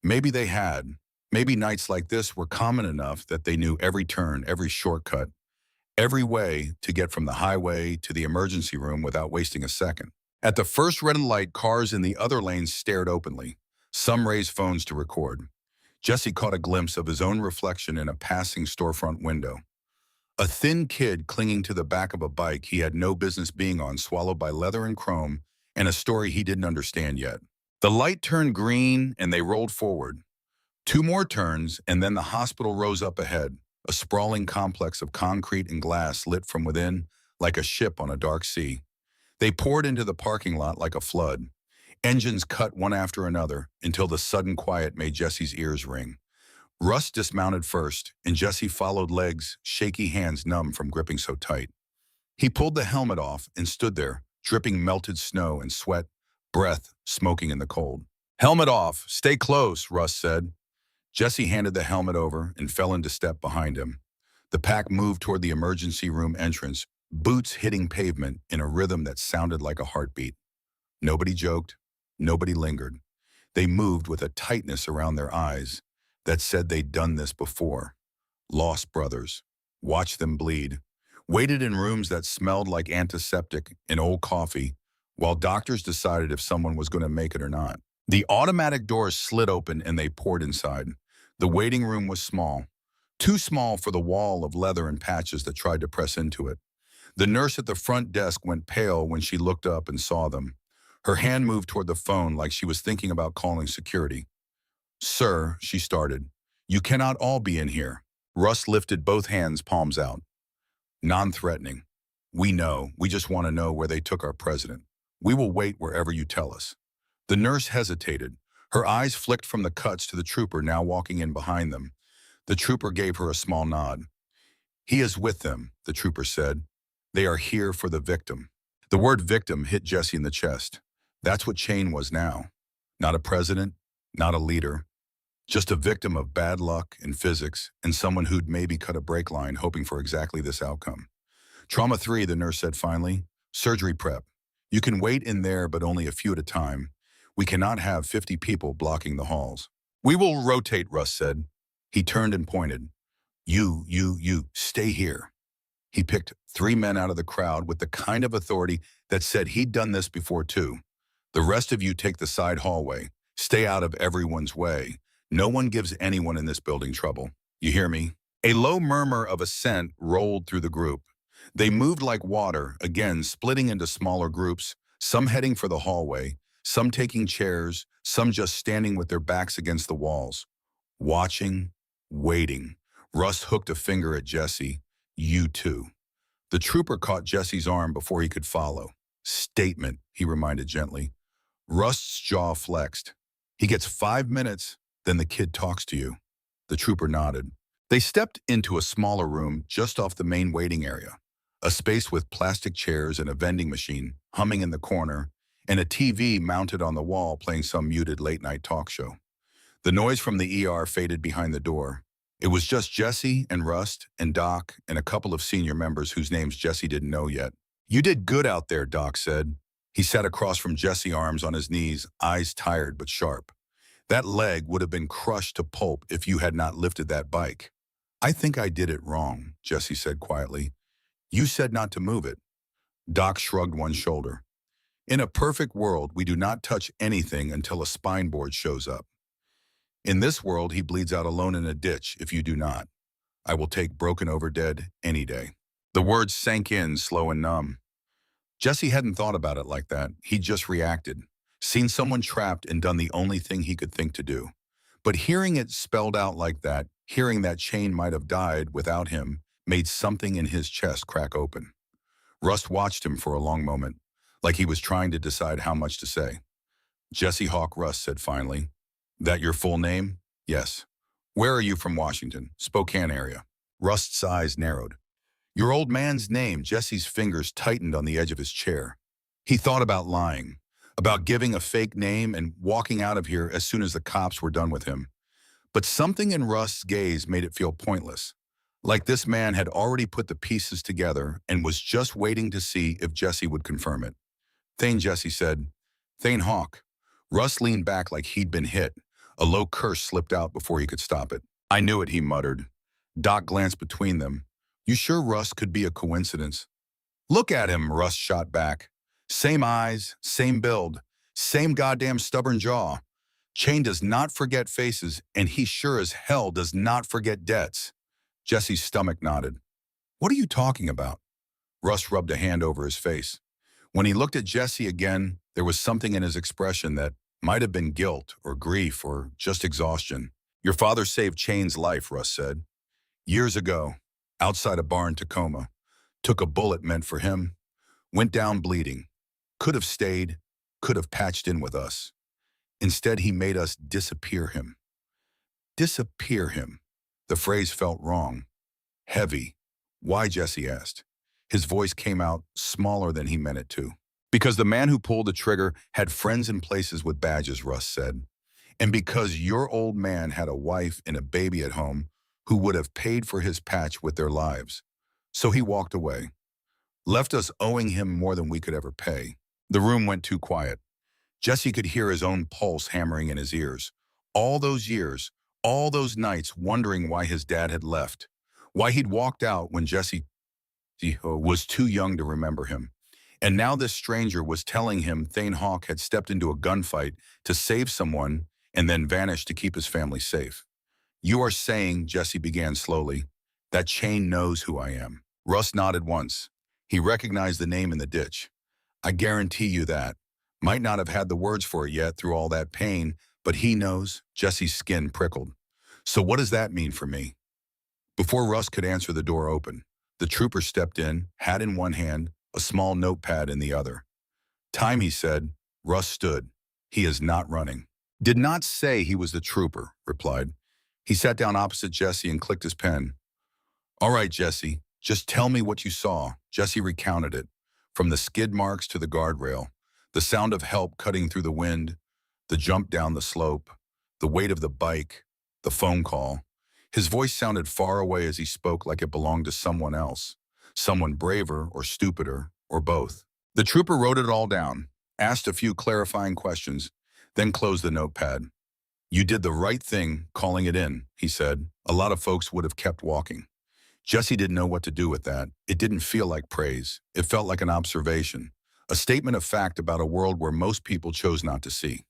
Maybe they had. Maybe nights like this were common enough that they knew every turn, every shortcut, every way to get from the highway to the emergency room without wasting a second. At the first red light, cars in the other lanes stared openly. Some raised phones to record. Jesse caught a glimpse of his own reflection in a passing storefront window. A thin kid clinging to the back of a bike he had no business being on, swallowed by leather and chrome, and a story he didn't understand yet. The light turned green and they rolled forward. 2 more turns, and then the hospital rose up ahead, a sprawling complex of concrete and glass lit from within like a ship on a dark sea. They poured into the parking lot like a flood. Engines cut one after another until the sudden quiet made Jesse's ears ring. Rust dismounted first, and Jesse followed, legs, shaky hands numb from gripping so tight. He pulled the helmet off and stood there, dripping melted snow and sweat, breath smoking in the cold. "Helmet off, stay close," Rust said. Jesse handed the helmet over and fell into step behind him. The pack moved toward the emergency room entrance, boots hitting pavement in a rhythm that sounded like a heartbeat. Nobody joked. Nobody lingered. They moved with a tightness around their eyes that said they'd done this before. Lost brothers. Watched them bleed. Waited in rooms that smelled like antiseptic and old coffee while doctors decided if someone was going to make it or not. The automatic doors slid open and they poured inside. The waiting room was small. Too small for the wall of leather and patches that tried to press into it. The nurse at the front desk went pale when she looked up and saw them. Her hand moved toward the phone like she was thinking about calling security. "Sir," she started, "you cannot all be in here." Russ lifted both hands, palms out. Non-threatening. "We know. We just want to know where they took our president. We will wait wherever you tell us." The nurse hesitated. Her eyes flicked from the cuts to the trooper now walking in behind them. The trooper gave her a small nod. "He is with them," the trooper said. "They are here for the victim." The word victim hit Jesse in the chest. That's what Chain was now. Not a president, not a leader, just a victim of bad luck and physics and someone who'd maybe cut a brake line hoping for exactly this outcome. "Trauma 3, the nurse said finally. "Surgery prep. You can wait in there, but only a few at a time. We cannot have 50 people blocking the halls." "We will rotate," Russ said. He turned and pointed. You, stay here." He picked 3 men out of the crowd with the kind of authority that said he'd done this before too. "The rest of you take the side hallway. Stay out of everyone's way. No one gives anyone in this building trouble. You hear me?" A low murmur of assent rolled through the group. They moved like water, again splitting into smaller groups, some heading for the hallway, some taking chairs, some just standing with their backs against the walls. Watching, waiting. Russ hooked a finger at Jesse. "You too." The trooper caught Jesse's arm before he could follow. "Statement," he reminded gently. Rust's jaw flexed. He gets 5 minutes, then the kid talks to you. The trooper nodded. They stepped into a smaller room just off the main waiting area, a space with plastic chairs and a vending machine humming in the corner, and a TV mounted on the wall playing some muted late-night talk show. The noise from the ER faded behind the door. It was just Jesse and Rust and Doc and a couple of senior members whose names Jesse didn't know yet. "You did good out there," Doc said. He sat across from Jesse, arms on his knees, eyes tired but sharp. "That leg would have been crushed to pulp if you had not lifted that bike." "I think I did it wrong," Jesse said quietly. "You said not to move it." Doc shrugged one shoulder. "In a perfect world, we do not touch anything until a spine board shows up. In this world, he bleeds out alone in a ditch if you do not. I will take broken over dead any day." The words sank in, slow and numb. Jesse hadn't thought about it like that. He'd just reacted, seen someone trapped and done the only thing he could think to do. But hearing it spelled out like that, hearing that Chain might have died without him, made something in his chest crack open. Rust watched him for a long moment, like he was trying to decide how much to say. "Jesse Hawk Rust," said finally. "That your full name?" "Yes." "Where are you from?" "Washington, Spokane area." Rust's eyes narrowed. "Your old man's name." Jesse's fingers tightened on the edge of his chair. He thought about lying, about giving a fake name and walking out of here as soon as the cops were done with him. But something in Rust's gaze made it feel pointless, like this man had already put the pieces together and was just waiting to see if Jesse would confirm it. "Thane," Jesse said. "Thane Hawk." Rust leaned back like he'd been hit. A low curse slipped out before he could stop it. "I knew it," he muttered. Doc glanced between them. "You sure Rust could be a coincidence?" "Look at him," Rust shot back. "Same eyes, same build, same goddamn stubborn jaw. Chain does not forget faces, and he sure as hell does not forget debts." Jesse's stomach nodded. "What are you talking about?" Rust rubbed a hand over his face. When he looked at Jesse again, there was something in his expression that might have been guilt or grief or just exhaustion. "Your father saved Chain's life," Rust said. "Years ago, outside a bar in Tacoma. Took a bullet meant for him. Went down bleeding. Could have stayed, could have patched in with us. Instead, he made us disappear him." Disappear him. The phrase felt wrong. Heavy. "Why?" Jesse asked. His voice came out smaller than he meant it to. "Because the man who pulled the trigger had friends in places with badges," Rust said. "And because your old man had a wife and a baby at home who would have paid for his patch with their lives. So he walked away. Left us owing him more than we could ever pay." The room went too quiet. Jesse could hear his own pulse hammering in his ears. All those years, all those nights wondering why his dad had left, why he'd walked out when Jesse was too young to remember him. And now this stranger was telling him Thane Hawk had stepped into a gunfight to save someone and then vanished to keep his family safe. "You are saying," Jesse began slowly, "that Chain knows who I am?" Rust nodded once. He recognized the name in the ditch. "I guarantee you that. Might not have had the words for it yet through all that pain, but he knows." Jesse's skin prickled. "So what does that mean for me?" Before Rust could answer, the door opened. The trooper stepped in, hat in one hand, a small notepad in the other. "Time," he said. Rust stood. "He is not running." "Did not say he was the trooper," replied. He sat down opposite Jesse and clicked his pen. "All right, Jesse, just tell me what you saw." Jesse recounted it, from the skid marks to the guardrail, the sound of help cutting through the wind, the jump down the slope, the weight of the bike, the phone call. His voice sounded far away as he spoke, like it belonged to someone else, someone braver or stupider, or both. The trooper wrote it all down, asked a few clarifying questions, then closed the notepad. "You did the right thing calling it in," he said. "A lot of folks would have kept walking." Jesse didn't know what to do with that. It didn't feel like praise. It felt like an observation, a statement of fact about a world where most people chose not to see.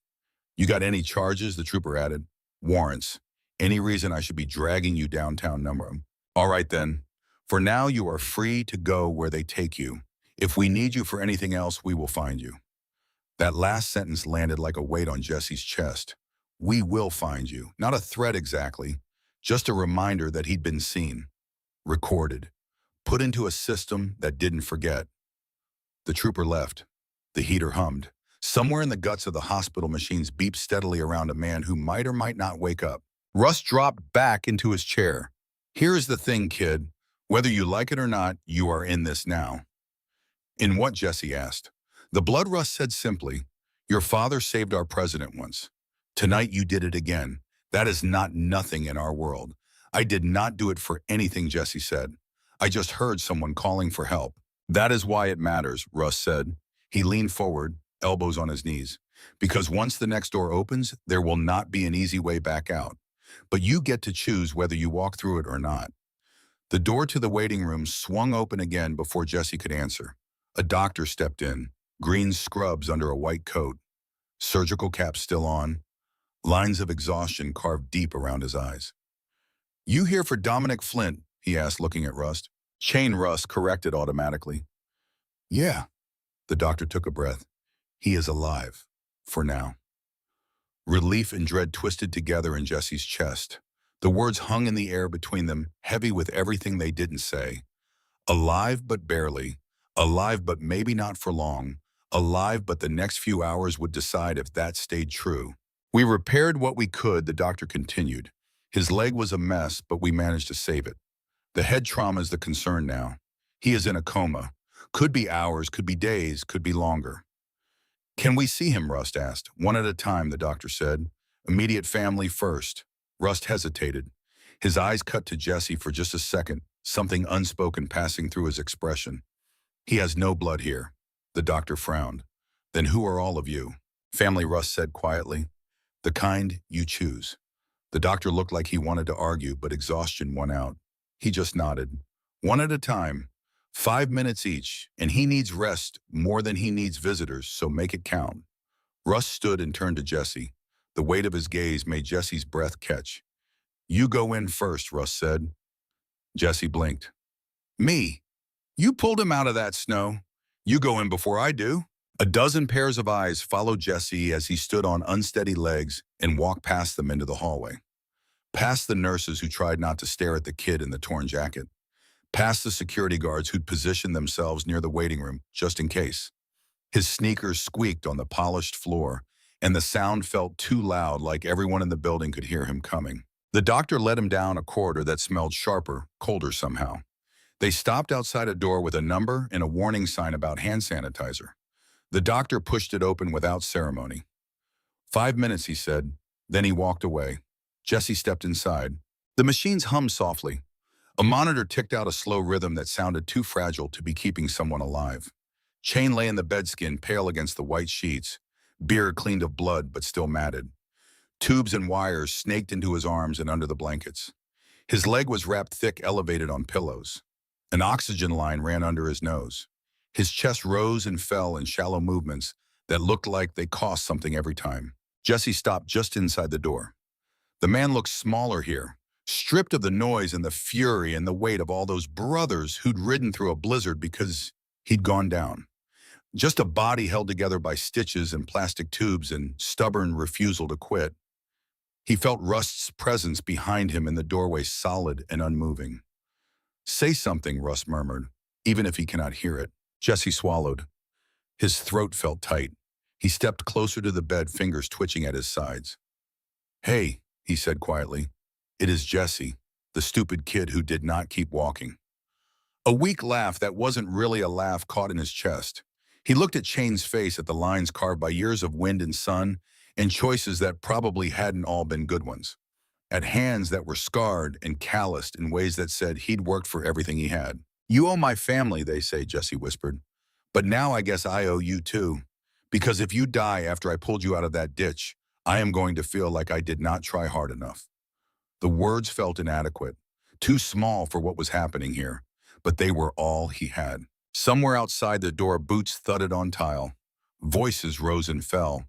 "You got any charges?" the trooper added. "Warrants. Any reason I should be dragging you downtown?" "Number 'em." "All right then. For now, you are free to go where they take you. If we need you for anything else, we will find you." That last sentence landed like a weight on Jesse's chest. "We will find you." Not a threat exactly, just a reminder that he'd been seen, recorded, put into a system that didn't forget. The trooper left. The heater hummed. Somewhere in the guts of the hospital, machines beeped steadily around a man who might or might not wake up. Russ dropped back into his chair. Here's the thing, kid. Whether you like it or not, you are in this now. In what? Jesse asked. The blood Russ said simply, your father saved our president once. Tonight you did it again. That is not nothing in our world. I did not do it for anything, Jesse said. I just heard someone calling for help. That is why it matters, Russ said. He leaned forward, elbows on his knees. Because once the next door opens, there will not be an easy way back out. But you get to choose whether you walk through it or not. The door to the waiting room swung open again before Jesse could answer. A doctor stepped in, green scrubs under a white coat, surgical cap still on, lines of exhaustion carved deep around his eyes. You here for Dominic Flint? He asked, looking at Rust. Chain Russ corrected automatically. Yeah. The doctor took a breath. He is alive. For now. Relief and dread twisted together in Jesse's chest. The words hung in the air between them, heavy with everything they didn't say. Alive but barely. Alive but maybe not for long. Alive but the next few hours would decide if that stayed true. We repaired what we could, the doctor continued. His leg was a mess, but we managed to save it. The head trauma is the concern now. He is in a coma. Could be hours, could be days, could be longer. Can we see him? Rust asked. One at a time, the doctor said. Immediate family first. Rust hesitated. His eyes cut to Jesse for just a second, something unspoken passing through his expression. He has no blood here. The doctor frowned. Then who are all of you? Family, Rust said quietly. The kind you choose. The doctor looked like he wanted to argue, but exhaustion won out. He just nodded. One at a time. 5 minutes each, and he needs rest more than he needs visitors, so make it count. Russ stood and turned to Jesse. The weight of his gaze made Jesse's breath catch. You go in first, Russ said. Jesse blinked. Me? You pulled him out of that snow. You go in before I do. A dozen pairs of eyes followed Jesse as he stood on unsteady legs and walked past them into the hallway. Past the nurses who tried not to stare at the kid in the torn jacket. Past the security guards who'd positioned themselves near the waiting room, just in case. His sneakers squeaked on the polished floor, and the sound felt too loud, like everyone in the building could hear him coming. The doctor led him down a corridor that smelled sharper, colder somehow. They stopped outside a door with a number and a warning sign about hand sanitizer. The doctor pushed it open without ceremony. 5 minutes, he said. Then he walked away. Jesse stepped inside. The machines hummed softly. A monitor ticked out a slow rhythm that sounded too fragile to be keeping someone alive. Chain lay in the bedskin, pale against the white sheets, beard cleaned of blood but still matted. Tubes and wires snaked into his arms and under the blankets. His leg was wrapped thick, elevated on pillows. An oxygen line ran under his nose. His chest rose and fell in shallow movements that looked like they cost something every time. Jesse stopped just inside the door. The man looked smaller here, stripped of the noise and the fury and the weight of all those brothers who'd ridden through a blizzard because he'd gone down. Just a body held together by stitches and plastic tubes and stubborn refusal to quit. He felt Rust's presence behind him in the doorway, solid and unmoving. Say something, Rust murmured, even if he cannot hear it. Jesse swallowed. His throat felt tight. He stepped closer to the bed, fingers twitching at his sides. Hey, he said quietly. It is Jesse, the stupid kid who did not keep walking. A weak laugh that wasn't really a laugh caught in his chest. He looked at Chain's face, at the lines carved by years of wind and sun, and choices that probably hadn't all been good ones. At hands that were scarred and calloused in ways that said he'd worked for everything he had. You owe my family, they say, Jesse whispered. But now I guess I owe you too. Because if you die after I pulled you out of that ditch, I am going to feel like I did not try hard enough. The words felt inadequate, too small for what was happening here, but they were all he had. Somewhere outside the door, boots thudded on tile. Voices rose and fell.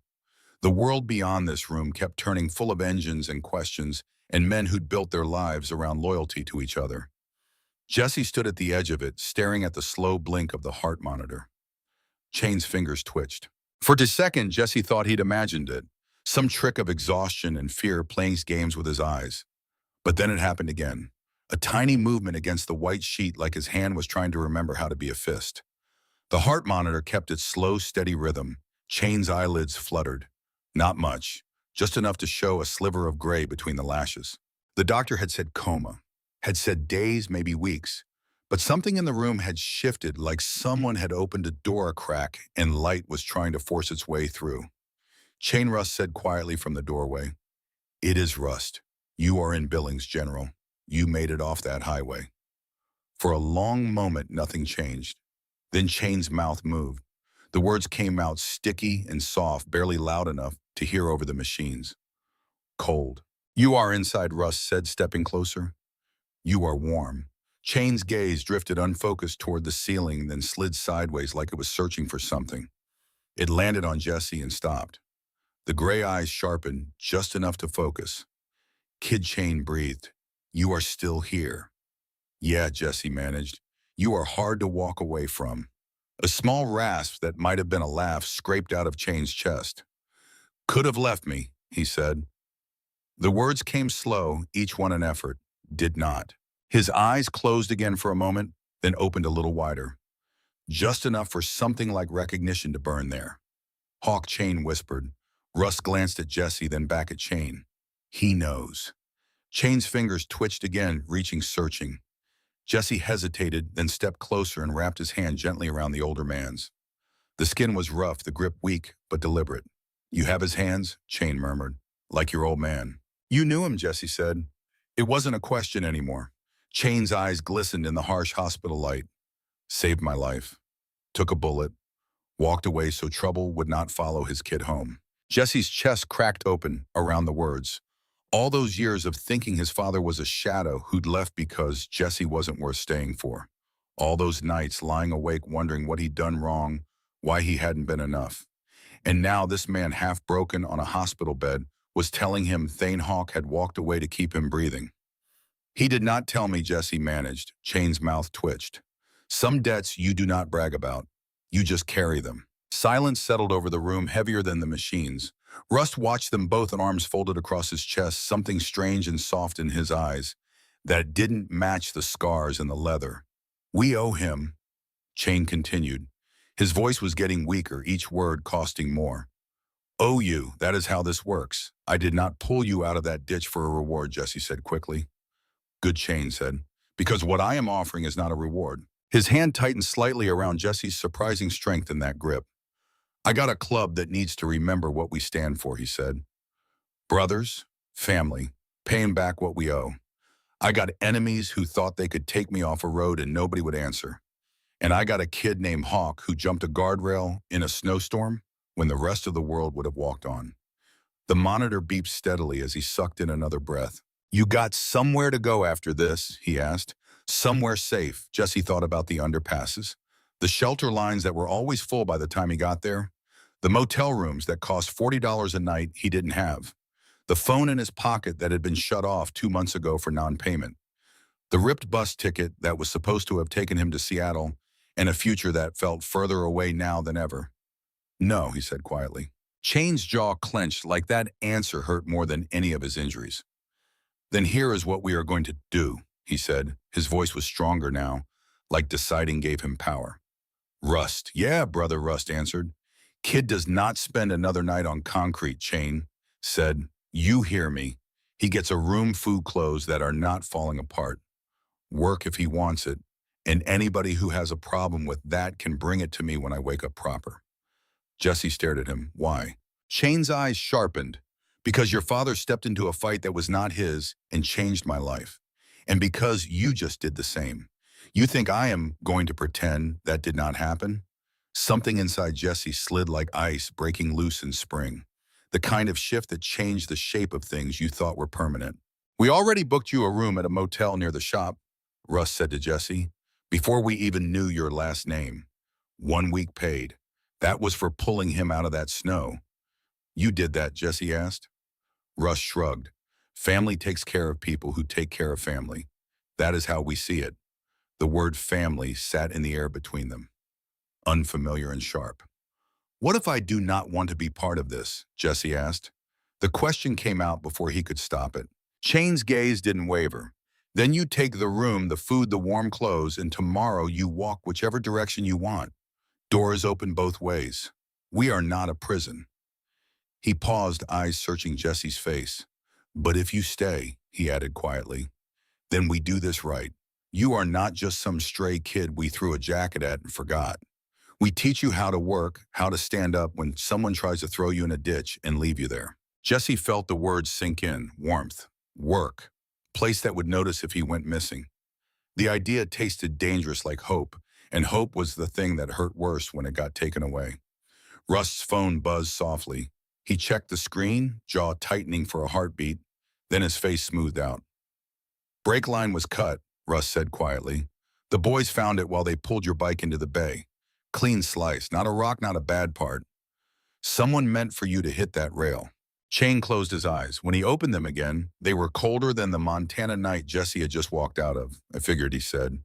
The world beyond this room kept turning, full of engines and questions, and men who'd built their lives around loyalty to each other. Jesse stood at the edge of it, staring at the slow blink of the heart monitor. Chain's fingers twitched. For a second, Jesse thought he'd imagined it, some trick of exhaustion and fear playing games with his eyes. But then it happened again, a tiny movement against the white sheet, like his hand was trying to remember how to be a fist. The heart monitor kept its slow, steady rhythm, Chain's eyelids fluttered. Not much, just enough to show a sliver of gray between the lashes. The doctor had said coma, had said days, maybe weeks. But something in the room had shifted, like someone had opened a door a crack and light was trying to force its way through. Chain Rust said quietly from the doorway, "It is Rust. You are in Billings, General. You made it off that highway." For a long moment, nothing changed. Then Chain's mouth moved. The words came out sticky and soft, barely loud enough to hear over the machines. "Cold. You are inside," Rust said, stepping closer. "You are warm." Chain's gaze drifted unfocused toward the ceiling, then slid sideways like it was searching for something. It landed on Jesse and stopped. The gray eyes sharpened just enough to focus. Kid Chain breathed. "You are still here." "Yeah," Jesse managed. "You are hard to walk away from." A small rasp that might have been a laugh scraped out of Chain's chest. "Could have left me," he said. The words came slow, each one an effort. Did not. His eyes closed again for a moment, then opened a little wider. Just enough for something like recognition to burn there. "Hawk," Chain whispered. Russ glanced at Jesse, then back at Chain. "He knows." Chain's fingers twitched again, reaching, searching. Jesse hesitated, then stepped closer and wrapped his hand gently around the older man's. The skin was rough, the grip weak, but deliberate. "You have his hands?" Chain murmured. "Like your old man." "You knew him," Jesse said. It wasn't a question anymore. Chain's eyes glistened in the harsh hospital light. "Saved my life. Took a bullet. Walked away so trouble would not follow his kid home." Jesse's chest cracked open around the words. All those years of thinking his father was a shadow who'd left because Jesse wasn't worth staying for. All those nights lying awake wondering what he'd done wrong, why he hadn't been enough. And now this man, half broken on a hospital bed, was telling him Thane Hawk had walked away to keep him breathing. "He did not tell me," Jesse managed. Chain's mouth twitched. "Some debts you do not brag about. You just carry them." Silence settled over the room, heavier than the machines. Rust watched them both, and arms folded across his chest, something strange and soft in his eyes that didn't match the scars and the leather. "We owe him," Chain continued. His voice was getting weaker, each word costing more. "Owe you, that is how this works. I did not pull you out of that ditch for a reward," Jesse said quickly. "Good," Chain said, "because what I am offering is not a reward." His hand tightened slightly around Jesse's, surprising strength in that grip. "I got a club that needs to remember what we stand for," he said. "Brothers, family, paying back what we owe. I got enemies who thought they could take me off a road and nobody would answer. And I got a kid named Hawk who jumped a guardrail in a snowstorm when the rest of the world would have walked on." The monitor beeped steadily as he sucked in another breath. "You got somewhere to go after this?" he asked. "Somewhere safe." Jesse thought about the underpasses, the shelter lines that were always full by the time he got there, the motel rooms that cost $40 a night he didn't have, the phone in his pocket that had been shut off 2 months ago for non-payment, the ripped bus ticket that was supposed to have taken him to Seattle, and a future that felt further away now than ever. "No," he said quietly. Chain's jaw clenched like that answer hurt more than any of his injuries. "Then here is what we are going to do," he said. His voice was stronger now, like deciding gave him power. "Rust." "Yeah, brother," Rust answered. "Kid does not spend another night on concrete," Chain said. "You hear me. He gets a room, food, clothes that are not falling apart. Work if he wants it, and anybody who has a problem with that can bring it to me when I wake up proper." Jesse stared at him. "Why?" Chain's eyes sharpened. "Because your father stepped into a fight that was not his and changed my life. And because you just did the same. You think I am going to pretend that did not happen?" Something inside Jesse slid like ice breaking loose in spring. The kind of shift that changed the shape of things you thought were permanent. "We already booked you a room at a motel near the shop," Russ said to Jesse, "before we even knew your last name. 1 week paid. That was for pulling him out of that snow." "You did that?" Jesse asked. Russ shrugged. "Family takes care of people who take care of family. That is how we see it." The word family sat in the air between them, unfamiliar and sharp. "What if I do not want to be part of this?" Jesse asked. The question came out before he could stop it. Chain's gaze didn't waver. "Then you take the room, the food, the warm clothes, and tomorrow you walk whichever direction you want. Doors open both ways." We are not a prison. He paused, eyes searching Jesse's face. But if you stay, he added quietly, then we do this right. You are not just some stray kid we threw a jacket at and forgot. We teach you how to work, how to stand up when someone tries to throw you in a ditch and leave you there. Jesse felt the words sink in, warmth, work, place that would notice if he went missing. The idea tasted dangerous like hope, and hope was the thing that hurt worse when it got taken away. Rust's phone buzzed softly. He checked the screen, jaw tightening for a heartbeat, then his face smoothed out. Brake line was cut, Russ said quietly. The boys found it while they pulled your bike into the bay. Clean slice, not a rock, not a bad part. Someone meant for you to hit that rail. Shane closed his eyes. When he opened them again, they were colder than the Montana night Jesse had just walked out of, I figured, he said.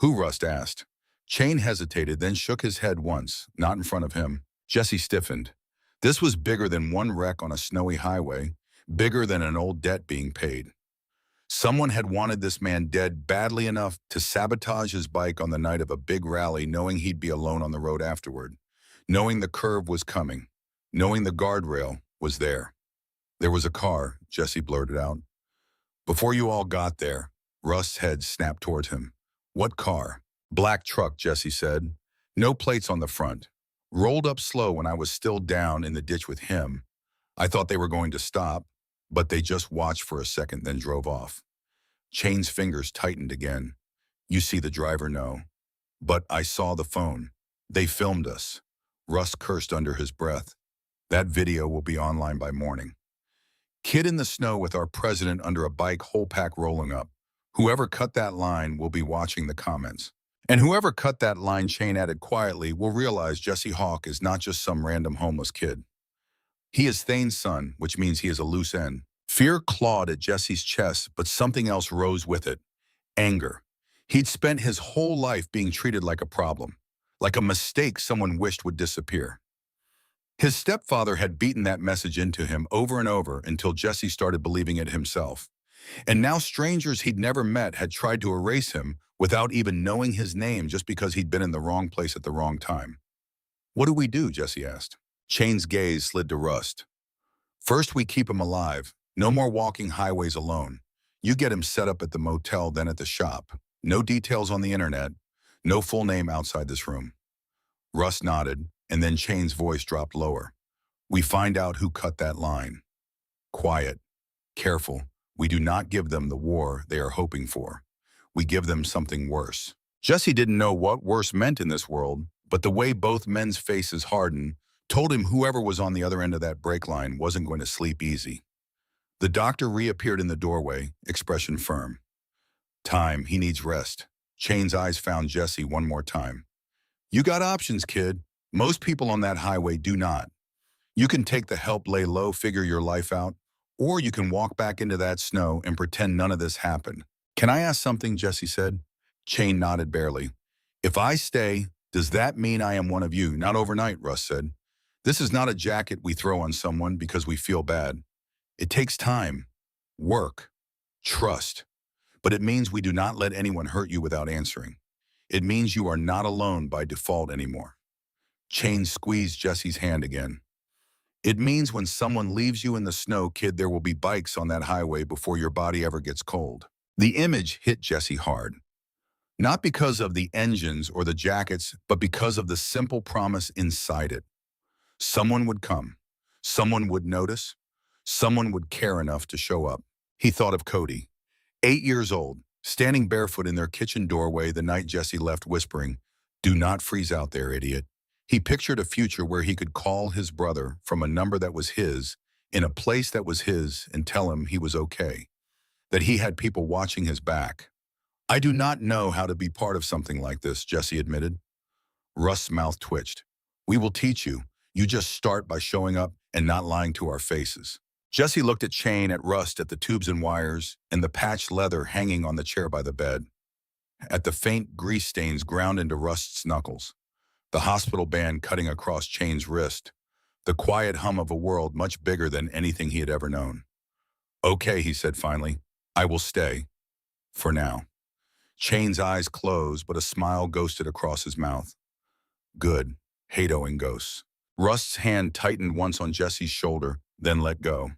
Who, Rust asked. Shane hesitated, then shook his head once, not in front of him. Jesse stiffened. This was bigger than one wreck on a snowy highway, bigger than an old debt being paid. Someone had wanted this man dead badly enough to sabotage his bike on the night of a big rally, knowing he'd be alone on the road afterward, knowing the curve was coming, knowing the guardrail was there. There was a car, Jesse blurted out. Before you all got there, Russ's head snapped toward him. What car? Black truck, Jesse said. No plates on the front. Rolled up slow when I was still down in the ditch with him. I thought they were going to stop, but they just watched for a second, then drove off. Chain's fingers tightened again. You see the driver, no. But I saw the phone. They filmed us. Russ cursed under his breath. That video will be online by morning. Kid in the snow with our president under a bike, whole pack rolling up. Whoever cut that line will be watching the comments. And whoever cut that line, Chain added quietly, will realize Jesse Hawk is not just some random homeless kid. He is Thane's son, which means he is a loose end. Fear clawed at Jesse's chest, but something else rose with it. Anger. He'd spent his whole life being treated like a problem, like a mistake someone wished would disappear. His stepfather had beaten that message into him over and over until Jesse started believing it himself. And now strangers he'd never met had tried to erase him without even knowing his name just because he'd been in the wrong place at the wrong time. What do we do? Jesse asked. Chain's gaze slid to Rust. First, we keep him alive. No more walking highways alone. You get him set up at the motel, then at the shop. No details on the internet. No full name outside this room. Rust nodded, and then Chain's voice dropped lower. We find out who cut that line. Quiet. Careful. We do not give them the war they are hoping for. We give them something worse. Jesse didn't know what worse meant in this world, but the way both men's faces hardened told him whoever was on the other end of that brake line wasn't going to sleep easy. The doctor reappeared in the doorway, expression firm. Time, he needs rest. Chain's eyes found Jesse one more time. You got options, kid. Most people on that highway do not. You can take the help, lay low, figure your life out, or you can walk back into that snow and pretend none of this happened. Can I ask something? Jesse said. Chain nodded barely. If I stay, does that mean I am one of you? Not overnight, Russ said. This is not a jacket we throw on someone because we feel bad. It takes time, work, trust. But it means we do not let anyone hurt you without answering. It means you are not alone by default anymore. Chain squeezed Jesse's hand again. It means when someone leaves you in the snow, kid, there will be bikes on that highway before your body ever gets cold. The image hit Jesse hard. Not because of the engines or the jackets, but because of the simple promise inside it. Someone would come. Someone would notice. Someone would care enough to show up. He thought of Cody, 8 years old, standing barefoot in their kitchen doorway the night Jesse left, whispering, "Do not freeze out there, idiot." He pictured a future where he could call his brother from a number that was his, in a place that was his, and tell him he was okay, that he had people watching his back. I do not know how to be part of something like this, Jesse admitted. Russ's mouth twitched. We will teach you. You just start by showing up and not lying to our faces. Jesse looked at Chain, at Rust, at the tubes and wires, and the patched leather hanging on the chair by the bed, at the faint grease stains ground into Rust's knuckles, the hospital band cutting across Chain's wrist, the quiet hum of a world much bigger than anything he had ever known. Okay, he said finally, I will stay. For now. Chain's eyes closed, but a smile ghosted across his mouth. Good. Hate owing ghosts. Rust's hand tightened once on Jesse's shoulder, then let go.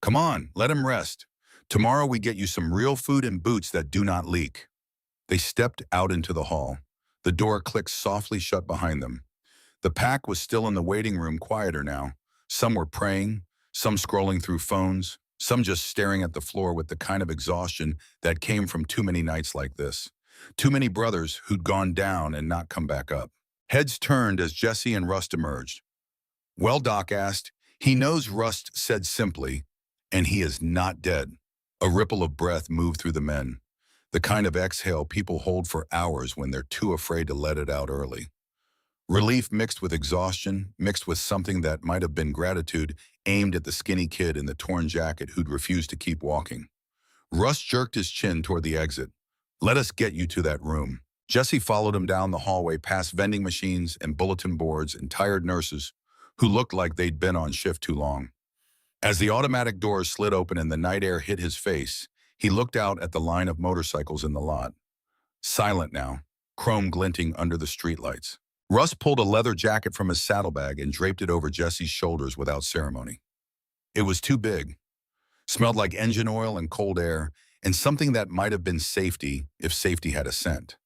Come on, let him rest. Tomorrow we get you some real food and boots that do not leak. They stepped out into the hall. The door clicked softly shut behind them. The pack was still in the waiting room, quieter now. Some were praying, some scrolling through phones, some just staring at the floor with the kind of exhaustion that came from too many nights like this. Too many brothers who'd gone down and not come back up. Heads turned as Jesse and Rust emerged. Well, Doc asked. He knows, Rust said simply, and he is not dead. A ripple of breath moved through the men, the kind of exhale people hold for hours when they're too afraid to let it out early. Relief mixed with exhaustion, mixed with something that might have been gratitude aimed at the skinny kid in the torn jacket who'd refused to keep walking. Rust jerked his chin toward the exit. Let us get you to that room. Jesse followed him down the hallway past vending machines and bulletin boards and tired nurses who looked like they'd been on shift too long. As the automatic doors slid open and the night air hit his face, he looked out at the line of motorcycles in the lot. Silent now, chrome glinting under the streetlights. Russ pulled a leather jacket from his saddlebag and draped it over Jesse's shoulders without ceremony. It was too big, smelled like engine oil and cold air, and something that might have been safety if safety had a scent.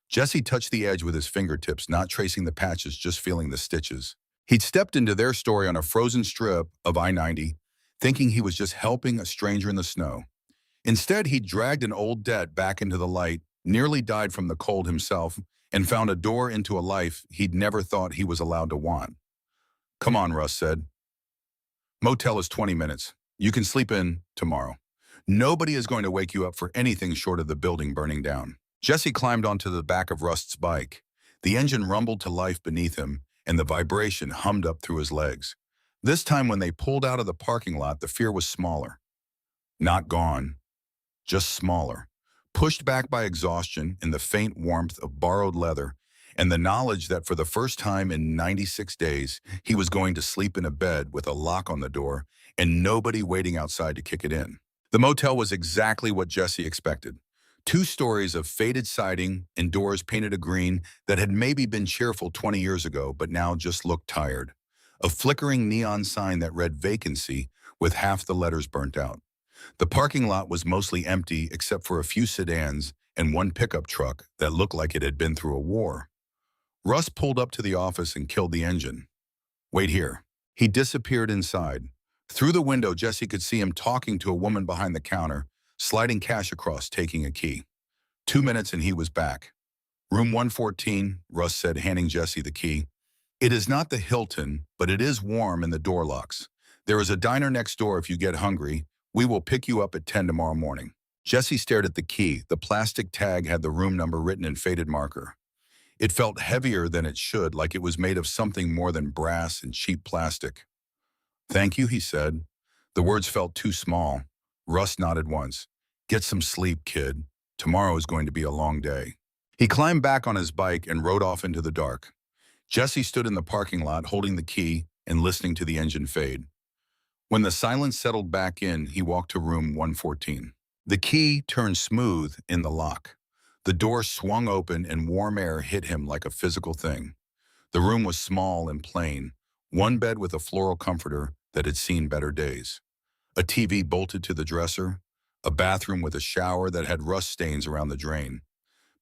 Jesse touched the edge with his fingertips, not tracing the patches, just feeling the stitches. He'd stepped into their story on a frozen strip of I-90, thinking he was just helping a stranger in the snow. Instead, he dragged an old debt back into the light, nearly died from the cold himself, and found a door into a life he'd never thought he was allowed to want. Come on, Russ said. Motel is 20 minutes. You can sleep in tomorrow. Nobody is going to wake you up for anything short of the building burning down. Jesse climbed onto the back of Rust's bike. The engine rumbled to life beneath him, and the vibration hummed up through his legs. This time when they pulled out of the parking lot, the fear was smaller. Not gone, just smaller. Pushed back by exhaustion and the faint warmth of borrowed leather, and the knowledge that for the first time in 96 days, he was going to sleep in a bed with a lock on the door and nobody waiting outside to kick it in. The motel was exactly what Jesse expected. 2 stories of faded siding and doors painted a green that had maybe been cheerful 20 years ago, but now just looked tired. A flickering neon sign that read vacancy with half the letters burnt out. The parking lot was mostly empty except for a few sedans and one pickup truck that looked like it had been through a war. Russ pulled up to the office and killed the engine. Wait here. He disappeared inside. Through the window, Jesse could see him talking to a woman behind the counter, sliding cash across, taking a key. 2 minutes and he was back. Room 114, Russ said, handing Jesse the key. It is not the Hilton, but it is warm and the door locks. There is a diner next door if you get hungry. We will pick you up at 10 tomorrow morning. Jesse stared at the key. The plastic tag had the room number written in faded marker. It felt heavier than it should, like it was made of something more than brass and cheap plastic. Thank you, he said. The words felt too small. Russ nodded once. Get some sleep, kid. Tomorrow is going to be a long day. He climbed back on his bike and rode off into the dark. Jesse stood in the parking lot holding the key and listening to the engine fade. When the silence settled back in, he walked to room 114. The key turned smooth in the lock. The door swung open and warm air hit him like a physical thing. The room was small and plain, one bed with a floral comforter that had seen better days. A TV bolted to the dresser, a bathroom with a shower that had rust stains around the drain.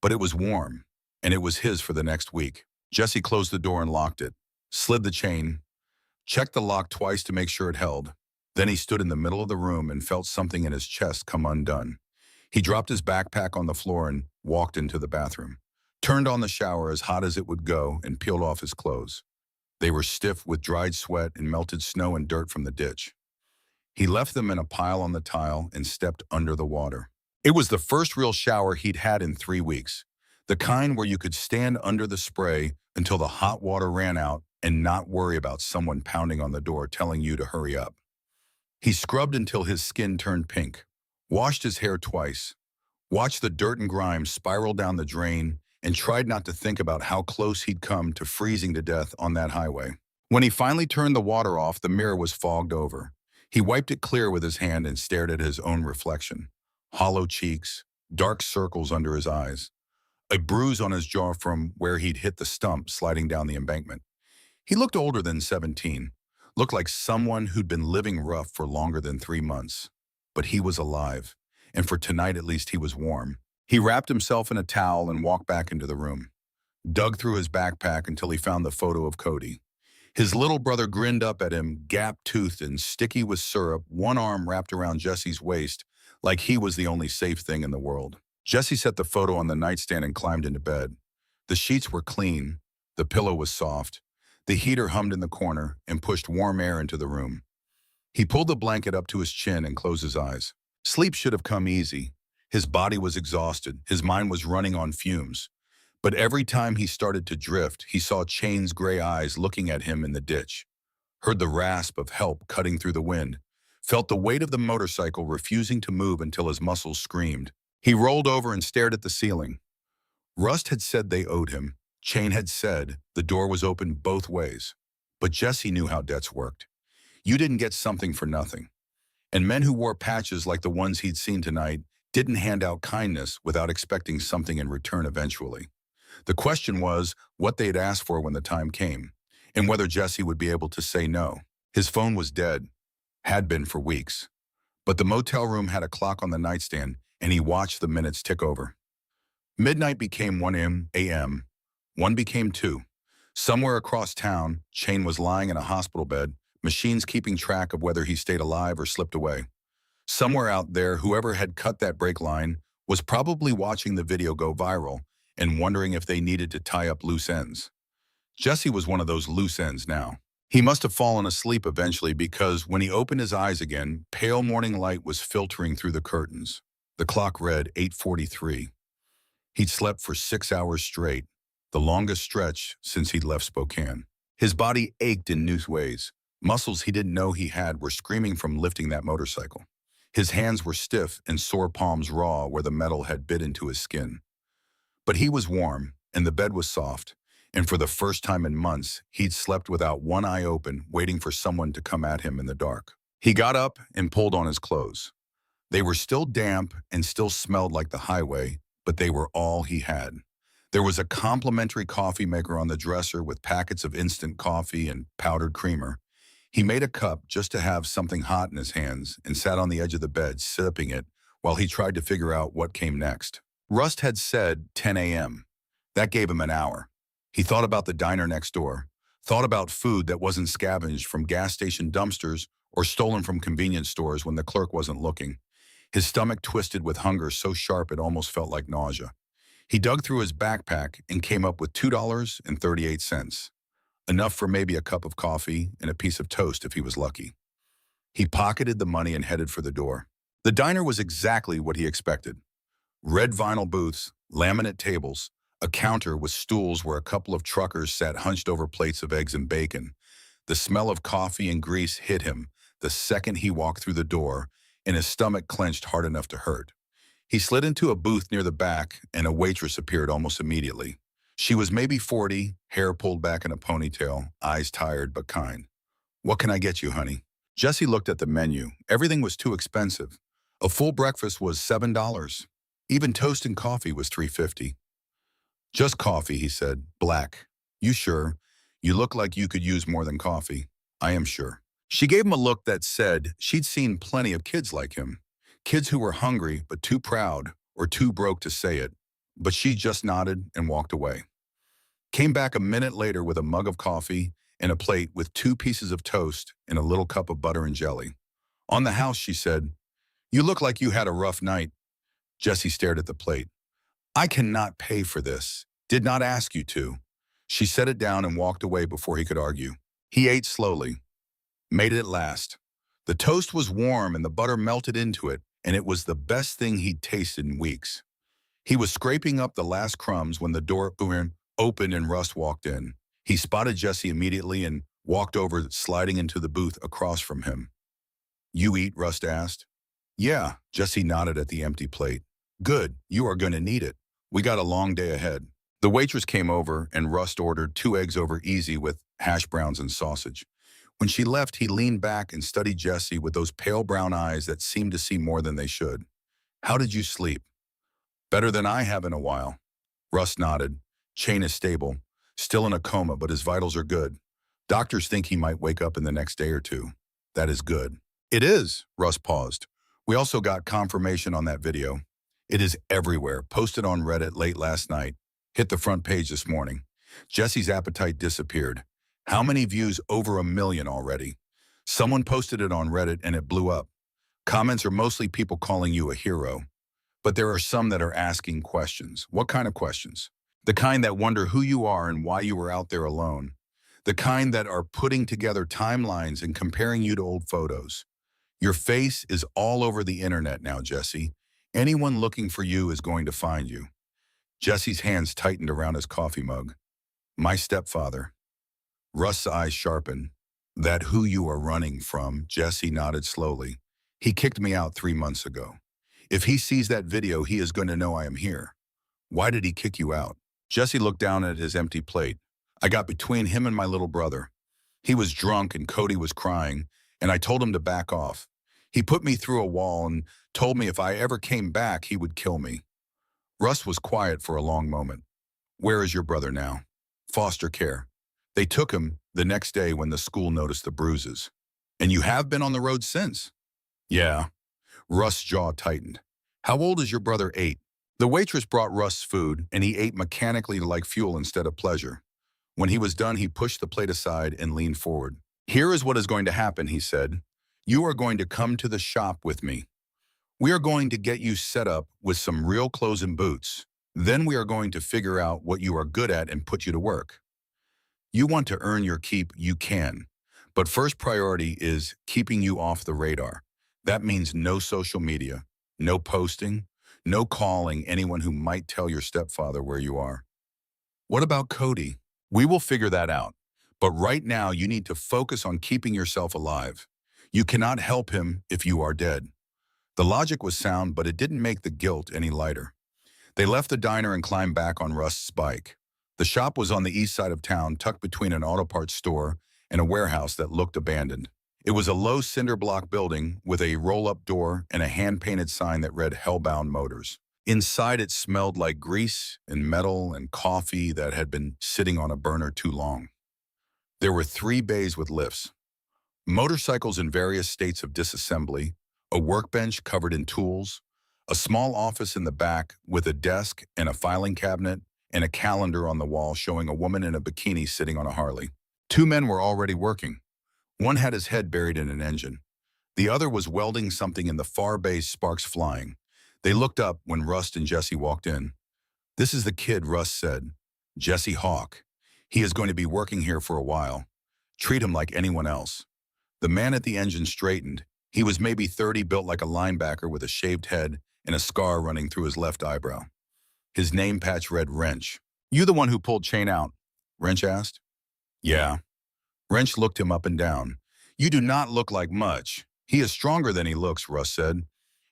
But it was warm, and it was his for the next week. Jesse closed the door and locked it, slid the chain, checked the lock twice to make sure it held. Then he stood in the middle of the room and felt something in his chest come undone. He dropped his backpack on the floor and walked into the bathroom, turned on the shower as hot as it would go, and peeled off his clothes. They were stiff with dried sweat and melted snow and dirt from the ditch. He left them in a pile on the tile and stepped under the water. It was the first real shower he'd had in 3 weeks, the kind where you could stand under the spray until the hot water ran out and not worry about someone pounding on the door telling you to hurry up. He scrubbed until his skin turned pink, washed his hair twice, watched the dirt and grime spiral down the drain, and tried not to think about how close he'd come to freezing to death on that highway. When he finally turned the water off, the mirror was fogged over. He wiped it clear with his hand and stared at his own reflection. Hollow cheeks, dark circles under his eyes, a bruise on his jaw from where he'd hit the stump sliding down the embankment. He looked older than 17, looked like someone who'd been living rough for longer than 3 months. But he was alive, and for tonight at least he was warm. He wrapped himself in a towel and walked back into the room, dug through his backpack until he found the photo of Cody. His little brother grinned up at him, gap-toothed and sticky with syrup, one arm wrapped around Jesse's waist, like he was the only safe thing in the world. Jesse set the photo on the nightstand and climbed into bed. The sheets were clean, the pillow was soft, the heater hummed in the corner and pushed warm air into the room. He pulled the blanket up to his chin and closed his eyes. Sleep should have come easy. His body was exhausted, his mind was running on fumes. But every time he started to drift, he saw Chain's gray eyes looking at him in the ditch, heard the rasp of help cutting through the wind, felt the weight of the motorcycle refusing to move until his muscles screamed. He rolled over and stared at the ceiling. Rust had said they owed him. Chain had said the door was open both ways. But Jesse knew how debts worked. You didn't get something for nothing. And men who wore patches like the ones he'd seen tonight didn't hand out kindness without expecting something in return eventually. The question was what they'd asked for when the time came, and whether Jesse would be able to say no. His phone was dead, had been for weeks. But the motel room had a clock on the nightstand, and he watched the minutes tick over. Midnight became 1 a.m., 1 became 2. Somewhere across town, Chain was lying in a hospital bed, machines keeping track of whether he stayed alive or slipped away. Somewhere out there, whoever had cut that brake line was probably watching the video go viral and wondering if they needed to tie up loose ends. Jesse was one of those loose ends now. He must have fallen asleep eventually because when he opened his eyes again, pale morning light was filtering through the curtains. The clock read 8:43. He'd slept for 6 hours straight, the longest stretch since he'd left Spokane. His body ached in new ways. Muscles he didn't know he had were screaming from lifting that motorcycle. His hands were stiff and sore palms raw where the metal had bit into his skin. But he was warm, and the bed was soft, and for the first time in months, he'd slept without one eye open, waiting for someone to come at him in the dark. He got up and pulled on his clothes. They were still damp and still smelled like the highway, but they were all he had. There was a complimentary coffee maker on the dresser with packets of instant coffee and powdered creamer. He made a cup just to have something hot in his hands and sat on the edge of the bed, sipping it, while he tried to figure out what came next. Rust had said 10 a.m. That gave him an hour. He thought about the diner next door, thought about food that wasn't scavenged from gas station dumpsters or stolen from convenience stores when the clerk wasn't looking. His stomach twisted with hunger so sharp it almost felt like nausea. He dug through his backpack and came up with $2.38, enough for maybe a cup of coffee and a piece of toast if he was lucky. He pocketed the money and headed for the door. The diner was exactly what he expected. Red vinyl booths, laminate tables, a counter with stools where a couple of truckers sat hunched over plates of eggs and bacon. The smell of coffee and grease hit him the second he walked through the door, and his stomach clenched hard enough to hurt. He slid into a booth near the back, and a waitress appeared almost immediately. She was maybe 40, hair pulled back in a ponytail, eyes tired but kind. "What can I get you, honey?" Jesse looked at the menu. Everything was too expensive. A full breakfast was $7. Even toast and coffee was $3.50. "Just coffee," he said. "Black." "You sure? You look like you could use more than coffee." "I am sure." She gave him a look that said she'd seen plenty of kids like him. Kids who were hungry but too proud or too broke to say it. But she just nodded and walked away. Came back a minute later with a mug of coffee and a plate with 2 pieces of toast and a little cup of butter and jelly. "On the house," she said. "You look like you had a rough night." Jesse stared at the plate. "I cannot pay for this. Did not ask you to." She set it down and walked away before he could argue. He ate slowly. Made it last. The toast was warm and the butter melted into it, and it was the best thing he'd tasted in weeks. He was scraping up the last crumbs when the door opened and Rust walked in. He spotted Jesse immediately and walked over, sliding into the booth across from him. "You eat?" Rust asked. "Yeah," Jesse nodded at the empty plate. "Good, you are going to need it. We got a long day ahead." The waitress came over and Rust ordered 2 eggs over easy with hash browns and sausage. When she left, he leaned back and studied Jesse with those pale brown eyes that seemed to see more than they should. "How did you sleep?" "Better than I have in a while." Rust nodded. "Chain is stable. Still in a coma, but his vitals are good. Doctors think he might wake up in the next day or two. That is good. It is, Russ paused. We also got confirmation on that video. It is everywhere, posted on Reddit late last night. Hit the front page this morning. Jesse's appetite disappeared. How many views? Over 1 million already. Someone posted it on Reddit and it blew up. Comments are mostly people calling you a hero. But there are some that are asking questions. What kind of questions? The kind that wonder who you are and why you were out there alone. The kind that are putting together timelines and comparing you to old photos. Your face is all over the internet now, Jesse. Anyone looking for you is going to find you. Jesse's hands tightened around his coffee mug. My stepfather. Russ's eyes sharpened. That who you are running from? Jesse nodded slowly. He kicked me out 3 months ago. If he sees that video, he is going to know I am here. Why did he kick you out? Jesse looked down at his empty plate. I got between him and my little brother. He was drunk and Cody was crying, and I told him to back off. He put me through a wall and told me if I ever came back, he would kill me. Russ was quiet for a long moment. Where is your brother now? Foster care. They took him the next day when the school noticed the bruises. And you have been on the road since? Yeah. Russ' jaw tightened. How old is your brother? 8. The waitress brought Russ food, and he ate mechanically like fuel instead of pleasure. When he was done, he pushed the plate aside and leaned forward. Here is what is going to happen, he said. You are going to come to the shop with me. We are going to get you set up with some real clothes and boots. Then we are going to figure out what you are good at and put you to work. You want to earn your keep, you can. But first priority is keeping you off the radar. That means no social media, no posting, no calling anyone who might tell your stepfather where you are. What about Cody? We will figure that out. But right now, you need to focus on keeping yourself alive. You cannot help him if you are dead. The logic was sound, but it didn't make the guilt any lighter. They left the diner and climbed back on Rust's bike. The shop was on the east side of town, tucked between an auto parts store and a warehouse that looked abandoned. It was a low cinder block building with a roll-up door and a hand-painted sign that read Hellbound Motors. Inside, it smelled like grease and metal and coffee that had been sitting on a burner too long. There were 3 bays with lifts, motorcycles in various states of disassembly, a workbench covered in tools, a small office in the back with a desk and a filing cabinet, and a calendar on the wall showing a woman in a bikini sitting on a Harley. 2 men were already working. One had his head buried in an engine. The other was welding something in the far bay, sparks flying. They looked up when Russ and Jesse walked in. This is the kid, Russ said. Jesse Hawk. He is going to be working here for a while. Treat him like anyone else. The man at the engine straightened. He was maybe 30, built like a linebacker with a shaved head and a scar running through his left eyebrow. His name patch read Wrench. You the one who pulled Chain out? Wrench asked. Yeah. Wrench looked him up and down. You do not look like much. He is stronger than he looks, Russ said.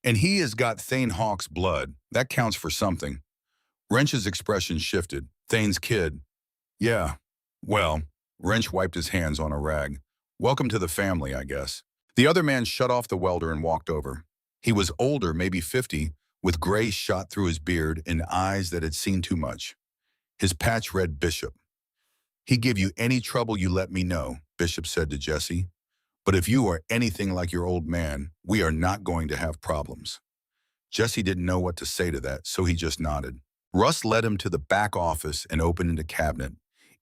And he has got Thane Hawk's blood. That counts for something. Wrench's expression shifted. Thane's kid. Yeah. Well, Wrench wiped his hands on a rag. Welcome to the family, I guess. The other man shut off the welder and walked over. He was older, maybe 50, with gray shot through his beard and eyes that had seen too much. His patch read Bishop. He give you any trouble, you let me know, Bishop said to Jesse. But if you are anything like your old man, we are not going to have problems. Jesse didn't know what to say to that, so he just nodded. Russ led him to the back office and opened a cabinet.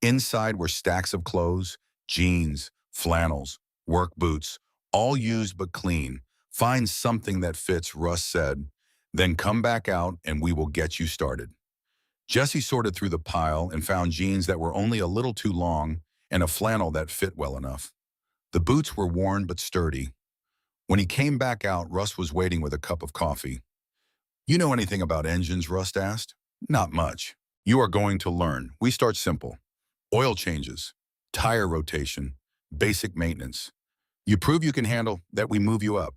Inside were stacks of clothes, jeans, flannels, work boots, all used but clean. Find something that fits, Russ said. Then come back out and we will get you started. Jesse sorted through the pile and found jeans that were only a little too long and a flannel that fit well enough. The boots were worn but sturdy. When he came back out, Russ was waiting with a cup of coffee. You know anything about engines, Russ asked? Not much. You are going to learn. We start simple. Oil changes, tire rotation, basic maintenance. You prove you can handle that, we move you up.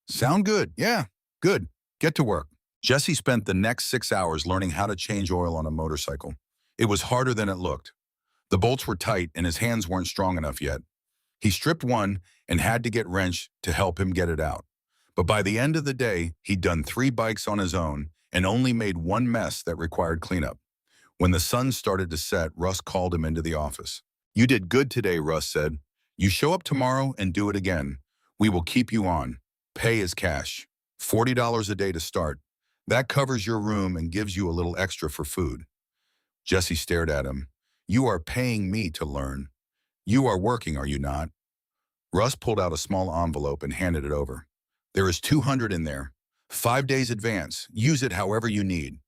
Sound good? Yeah, good. Get to work. Jesse spent the next 6 hours learning how to change oil on a motorcycle. It was harder than it looked. The bolts were tight and his hands weren't strong enough yet. He stripped one and had to get Wrench to help him get it out. But by the end of the day, he'd done 3 bikes on his own and only made one mess that required cleanup. When the sun started to set, Russ called him into the office. You did good today, Russ said. You show up tomorrow and do it again. We will keep you on. Pay is cash. $40 a day to start. That covers your room and gives you a little extra for food. Jesse stared at him. You are paying me to learn. You are working, are you not? Russ pulled out a small envelope and handed it over. There is 200 in there. 5 days advance. Use it however you need.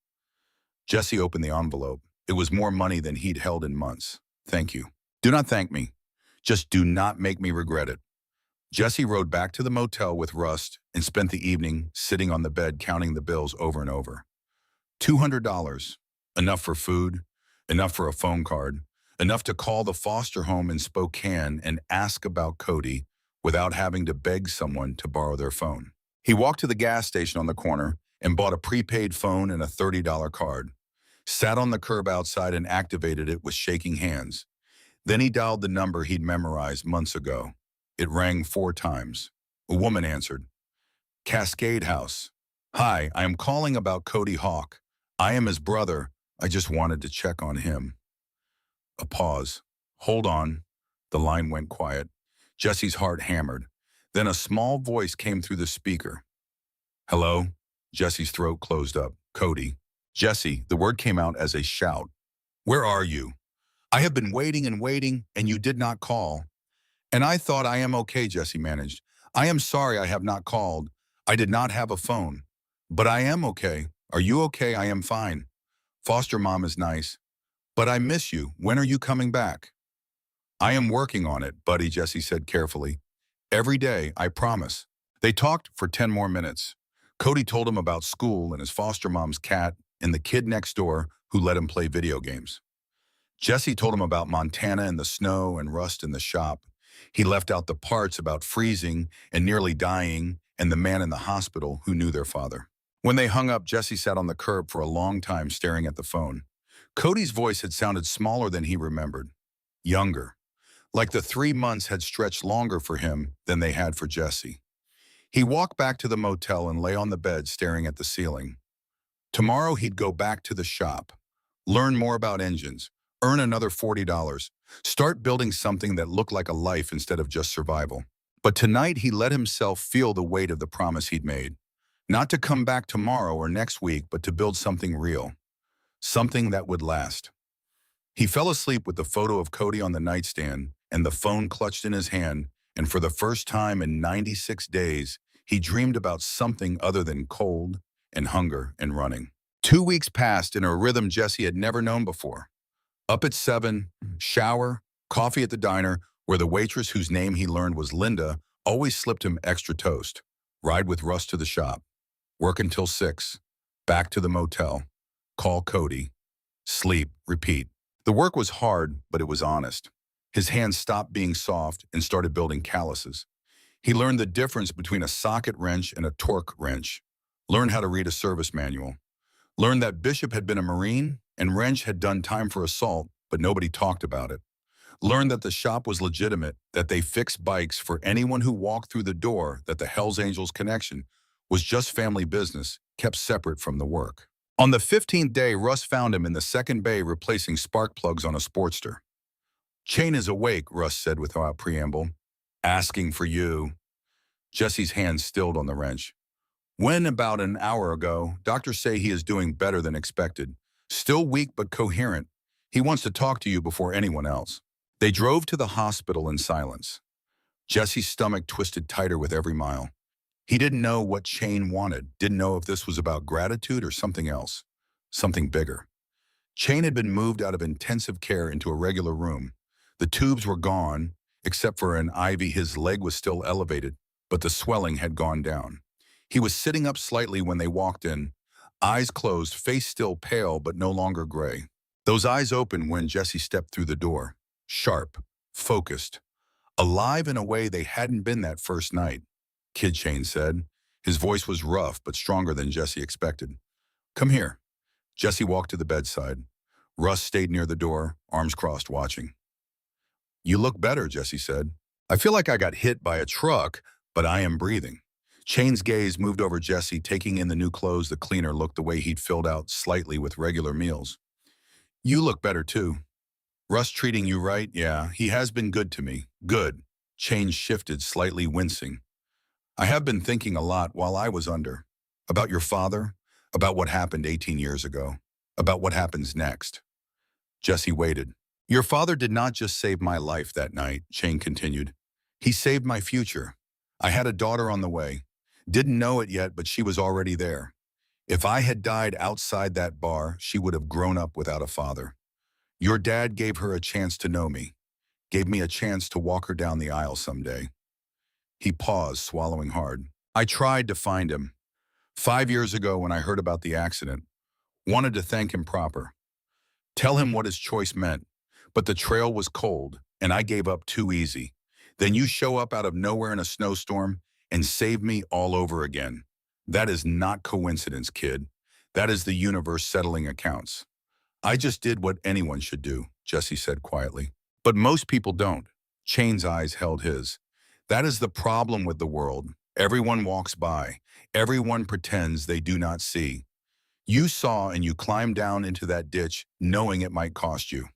Jesse opened the envelope. It was more money than he'd held in months. Thank you. Do not thank me. Just do not make me regret it. Jesse rode back to the motel with Rust and spent the evening sitting on the bed counting the bills over and over. $200. Enough for food, enough for a phone card, enough to call the foster home in Spokane and ask about Cody without having to beg someone to borrow their phone. He walked to the gas station on the corner and bought a prepaid phone and a $30 card, sat on the curb outside and activated it with shaking hands. Then he dialed the number he'd memorized months ago. It rang 4 times. A woman answered. Cascade House. Hi, I am calling about Cody Hawk. I am his brother. I just wanted to check on him. A pause. Hold on. The line went quiet. Jesse's heart hammered. Then a small voice came through the speaker. Hello? Jesse's throat closed up. Cody. Jesse, the word came out as a shout. Where are you? I have been waiting and waiting, and you did not call. And I thought I am okay, Jesse managed. I am sorry I have not called. I did not have a phone. But I am okay. Are you okay? I am fine. Foster mom is nice. But I miss you. When are you coming back? I am working on it, buddy, Jesse said carefully. Every day, I promise. They talked for 10 more minutes. Cody told him about school and his foster mom's cat and the kid next door who let him play video games. Jesse told him about Montana and the snow and Rust in the shop. He left out the parts about freezing and nearly dying and the man in the hospital who knew their father. When they hung up, Jesse sat on the curb for a long time staring at the phone. Cody's voice had sounded smaller than he remembered. Younger. Like the 3 months had stretched longer for him than they had for Jesse. He walked back to the motel and lay on the bed staring at the ceiling. Tomorrow he'd go back to the shop, learn more about engines, earn another $40, start building something that looked like a life instead of just survival. But tonight he let himself feel the weight of the promise he'd made. Not to come back tomorrow or next week, but to build something real. Something that would last. He fell asleep with the photo of Cody on the nightstand and the phone clutched in his hand, and for the first time in 96 days, he dreamed about something other than cold and hunger and running. 2 weeks passed in a rhythm Jesse had never known before. Up at 7, shower, coffee at the diner, where the waitress whose name he learned was Linda always slipped him extra toast. Ride with Russ to the shop. Work until 6. Back to the motel. Call Cody. Sleep. Repeat. The work was hard, but it was honest. His hands stopped being soft and started building calluses. He learned the difference between a socket wrench and a torque wrench. Learned how to read a service manual. Learned that Bishop had been a Marine and Wrench had done time for assault, but nobody talked about it. Learned that the shop was legitimate, that they fixed bikes for anyone who walked through the door, that the Hells Angels connection was just family business, kept separate from the work. On the 15th day, Russ found him in the second bay replacing spark plugs on a Sportster. Chain is awake, Russ said without preamble. Asking for you. Jesse's hand stilled on the wrench. When about an hour ago, doctors say he is doing better than expected. Still weak but coherent. He wants to talk to you before anyone else. They drove to the hospital in silence. Jesse's stomach twisted tighter with every mile. He didn't know what Chain wanted, didn't know if this was about gratitude or something else, something bigger. Chain had been moved out of intensive care into a regular room. The tubes were gone, except for an IV. His leg was still elevated, but the swelling had gone down. He was sitting up slightly when they walked in, eyes closed, face still pale but no longer gray. Those eyes opened when Jesse stepped through the door, sharp, focused, alive in a way they hadn't been that first night. Kid, Chain said. His voice was rough but stronger than Jesse expected. Come here. Jesse walked to the bedside. Russ stayed near the door, arms crossed, watching. You look better, Jesse said. I feel like I got hit by a truck, but I am breathing. Chain's gaze moved over Jesse, taking in the new clothes the cleaner looked the way he'd filled out slightly with regular meals. You look better too. Russ treating you right? Yeah, he has been good to me. Good. Change shifted, slightly wincing. I have been thinking a lot while I was under. About your father, about what happened 18 years ago, about what happens next. Jesse waited. Your father did not just save my life that night, Shane continued. He saved my future. I had a daughter on the way. Didn't know it yet, but she was already there. If I had died outside that bar, she would have grown up without a father. Your dad gave her a chance to know me, gave me a chance to walk her down the aisle someday. He paused, swallowing hard. I tried to find him. 5 years ago when I heard about the accident, wanted to thank him proper. Tell him what his choice meant, but the trail was cold, and I gave up too easy. Then you show up out of nowhere in a snowstorm and save me all over again. That is not coincidence, kid. That is the universe settling accounts. I just did what anyone should do, Jesse said quietly. But most people don't. Chain's eyes held his. That is the problem with the world. Everyone walks by. Everyone pretends they do not see. You saw and you climbed down into that ditch knowing it might cost you.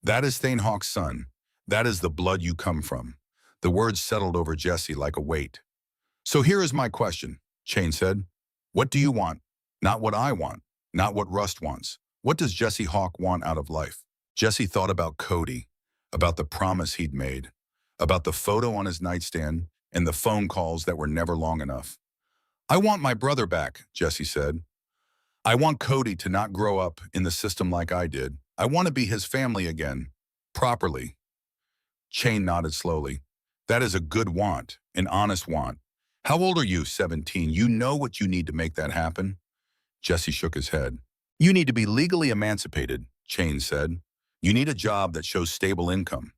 That is Thane Hawk's son. That is the blood you come from. The words settled over Jesse like a weight. So here is my question, Chain said. What do you want? Not what I want. Not what Rust wants. What does Jesse Hawk want out of life? Jesse thought about Cody, about the promise he'd made, about the photo on his nightstand and the phone calls that were never long enough. I want my brother back, Jesse said. I want Cody to not grow up in the system like I did. I want to be his family again, properly. Chain nodded slowly. That is a good want, an honest want. How old are you, 17? You know what you need to make that happen? Jesse shook his head. You need to be legally emancipated, Chain said. You need a job that shows stable income.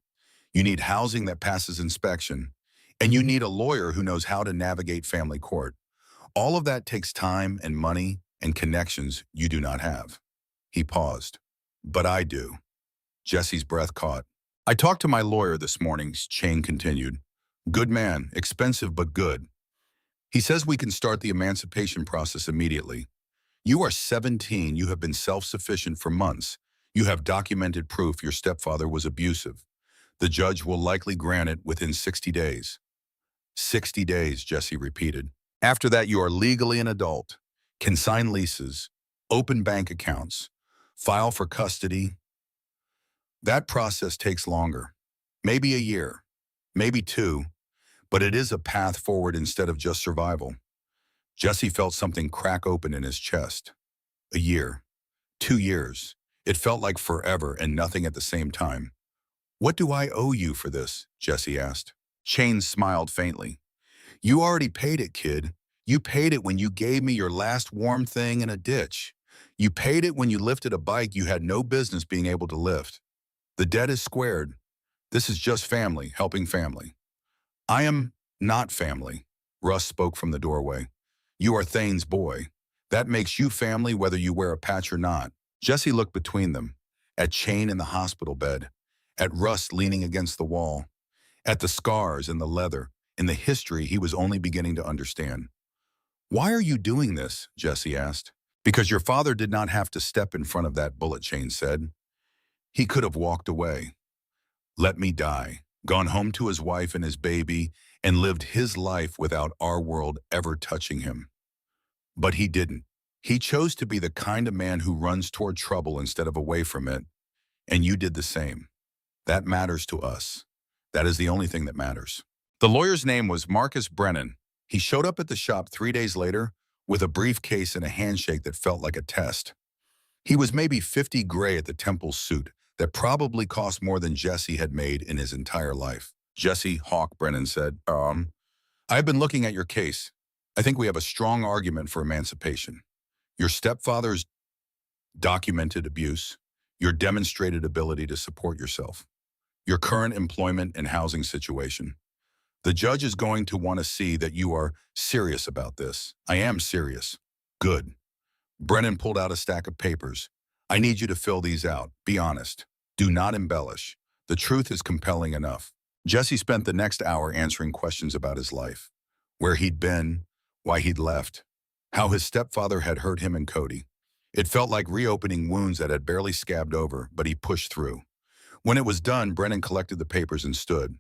You need housing that passes inspection. And you need a lawyer who knows how to navigate family court. All of that takes time and money and connections you do not have. He paused. But I do. Jesse's breath caught. I talked to my lawyer this morning, Chain continued. Good man, expensive but good. He says we can start the emancipation process immediately. You are 17, you have been self-sufficient for months. You have documented proof your stepfather was abusive. The judge will likely grant it within 60 days. 60 days, Jesse repeated. After that, you are legally an adult, can sign leases, open bank accounts, file for custody. That process takes longer, maybe a year, maybe two, but it is a path forward instead of just survival. Jesse felt something crack open in his chest. A year, 2 years. It felt like forever and nothing at the same time. What do I owe you for this? Jesse asked. Chain smiled faintly. You already paid it, kid. You paid it when you gave me your last warm thing in a ditch. You paid it when you lifted a bike you had no business being able to lift. The debt is squared. This is just family helping family. I am not family, Russ spoke from the doorway. You are Thane's boy. That makes you family whether you wear a patch or not. Jesse looked between them, at Chain in the hospital bed, at Russ leaning against the wall, at the scars and the leather, in the history he was only beginning to understand. Why are you doing this? Jesse asked. Because your father did not have to step in front of that bullet, Chain said. He could have walked away. Let me die, gone home to his wife and his baby, and lived his life without our world ever touching him. But he didn't. He chose to be the kind of man who runs toward trouble instead of away from it, and you did the same. That matters to us. That is the only thing that matters. The lawyer's name was Marcus Brennan. He showed up at the shop 3 days later with a briefcase and a handshake that felt like a test. He was maybe 50 gray at the Temple suit that probably cost more than Jesse had made in his entire life. Jesse Hawk, Brennan said, I've been looking at your case. I think we have a strong argument for emancipation. Your stepfather's documented abuse, your demonstrated ability to support yourself, your current employment and housing situation. The judge is going to want to see that you are serious about this. I am serious. Good. Brennan pulled out a stack of papers. I need you to fill these out. Be honest. Do not embellish. The truth is compelling enough. Jesse spent the next hour answering questions about his life, where he'd been, why he'd left, how his stepfather had hurt him and Cody. It felt like reopening wounds that had barely scabbed over, but he pushed through. When it was done, Brennan collected the papers and stood.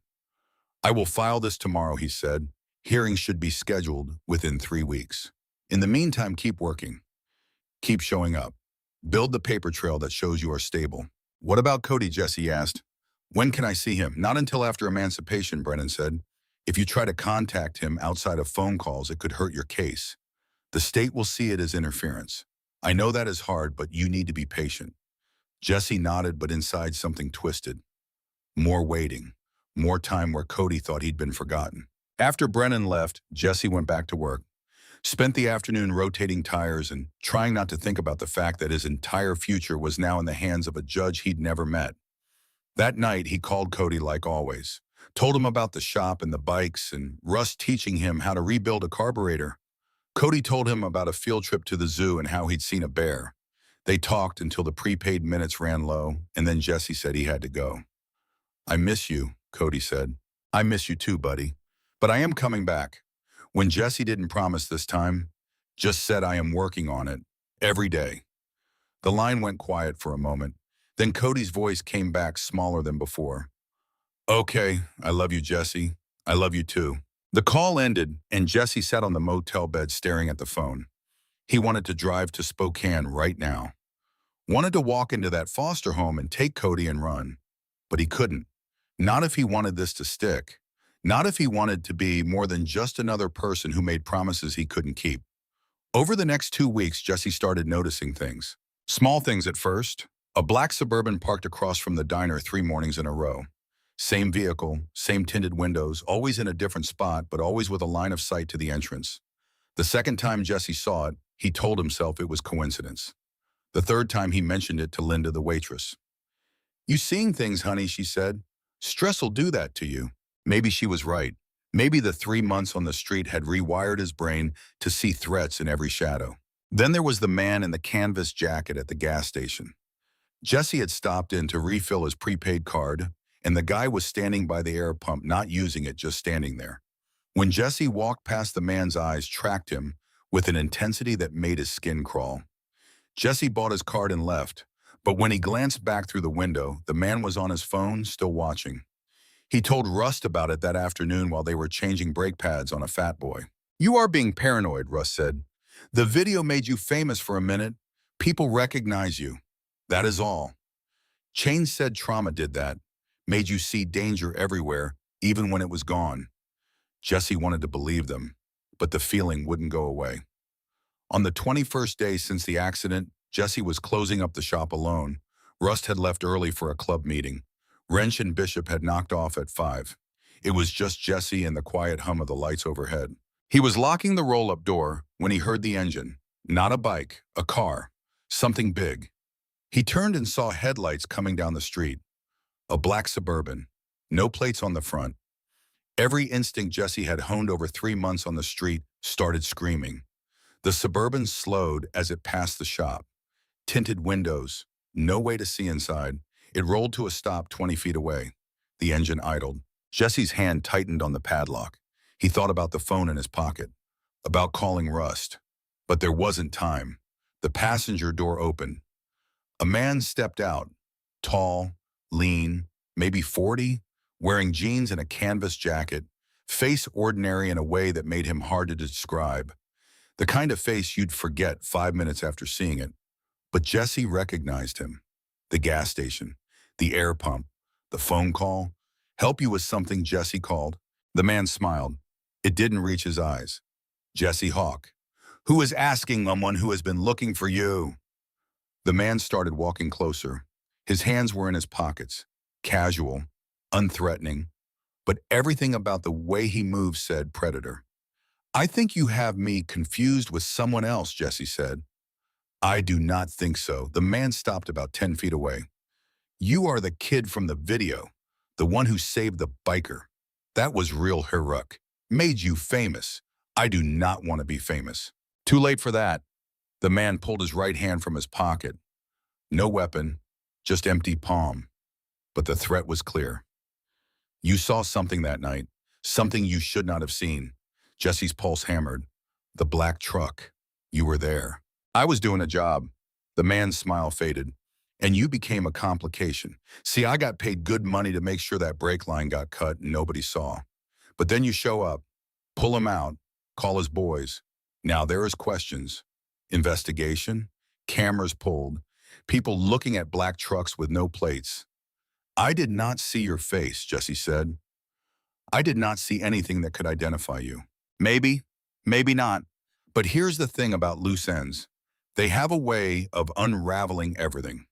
"I will file this tomorrow," he said. "Hearings should be scheduled within 3 weeks. In the meantime, keep working. Keep showing up. Build the paper trail that shows you are stable." "What about Cody?" Jesse asked. "When can I see him?" "Not until after emancipation," Brennan said. "If you try to contact him outside of phone calls, it could hurt your case. The state will see it as interference. I know that is hard, but you need to be patient." Jesse nodded, but inside something twisted. More waiting. More time where Cody thought he'd been forgotten. After Brennan left, Jesse went back to work. Spent the afternoon rotating tires and trying not to think about the fact that his entire future was now in the hands of a judge he'd never met. That night, he called Cody like always. Told him about the shop and the bikes and Russ teaching him how to rebuild a carburetor. Cody told him about a field trip to the zoo and how he'd seen a bear. They talked until the prepaid minutes ran low, and then Jesse said he had to go. "I miss you," Cody said. "I miss you too, buddy. But I am coming back." When Jesse didn't promise this time, just said, "I am working on it, every day." The line went quiet for a moment. Then Cody's voice came back smaller than before. "Okay, I love you, Jesse. I love you too." The call ended, and Jesse sat on the motel bed staring at the phone. He wanted to drive to Spokane right now. Wanted to walk into that foster home and take Cody and run. But he couldn't. Not if he wanted this to stick. Not if he wanted to be more than just another person who made promises he couldn't keep. Over the next 2 weeks, Jesse started noticing things. Small things at first. A black Suburban parked across from the diner 3 mornings in a row. Same vehicle, same tinted windows, always in a different spot, but always with a line of sight to the entrance. The second time Jesse saw it, he told himself it was coincidence. The third time he mentioned it to Linda, the waitress. "You seeing things, honey," she said. "Stress'll do that to you." Maybe she was right. Maybe the 3 months on the street had rewired his brain to see threats in every shadow. Then there was the man in the canvas jacket at the gas station. Jesse had stopped in to refill his prepaid card, and the guy was standing by the air pump, not using it, just standing there. When Jesse walked past, the man's eyes tracked him with an intensity that made his skin crawl. Jesse bought his card and left, but when he glanced back through the window, the man was on his phone, still watching. He told Rust about it that afternoon while they were changing brake pads on a Fat Boy. "You are being paranoid," Rust said. "The video made you famous for a minute. People recognize you. That is all. Chain said trauma did that. Made you see danger everywhere, even when it was gone." Jesse wanted to believe them, but the feeling wouldn't go away. On the 21st day since the accident, Jesse was closing up the shop alone. Rust had left early for a club meeting. Wrench and Bishop had knocked off at 5. It was just Jesse and the quiet hum of the lights overhead. He was locking the roll-up door when he heard the engine. Not a bike, a car. Something big. He turned and saw headlights coming down the street. A black Suburban. No plates on the front. Every instinct Jesse had honed over 3 months on the street started screaming. The Suburban slowed as it passed the shop. Tinted windows. No way to see inside. It rolled to a stop 20 feet away. The engine idled. Jesse's hand tightened on the padlock. He thought about the phone in his pocket, about calling Rust. But there wasn't time. The passenger door opened. A man stepped out, tall, lean, maybe 40, wearing jeans and a canvas jacket, face ordinary in a way that made him hard to describe. The kind of face you'd forget 5 minutes after seeing it. But Jesse recognized him. The gas station, the air pump, the phone call. "Help you with something," Jesse called. The man smiled. It didn't reach his eyes. "Jesse Hawk. Who is asking someone who has been looking for you?" The man started walking closer. His hands were in his pockets, casual, unthreatening. But everything about the way he moved said predator. "I think you have me confused with someone else," Jesse said. "I do not think so." The man stopped about 10 feet away. "You are the kid from the video, the one who saved the biker. That was real heroic. Made you famous. I do not want to be famous." "Too late for that." The man pulled his right hand from his pocket. No weapon, just empty palm. But the threat was clear. "You saw something that night, something you should not have seen." Jesse's pulse hammered. "The black truck. You were there." "I was doing a job." The man's smile faded. And you became a complication. See, I got paid good money to make sure that brake line got cut and nobody saw. But then you show up, pull him out, call his boys. Now there is questions. Investigation, cameras pulled, people looking at black trucks with no plates. I did not see your face, Jesse said. I did not see anything that could identify you. Maybe, maybe not. But here's the thing about loose ends. They have a way of unraveling everything.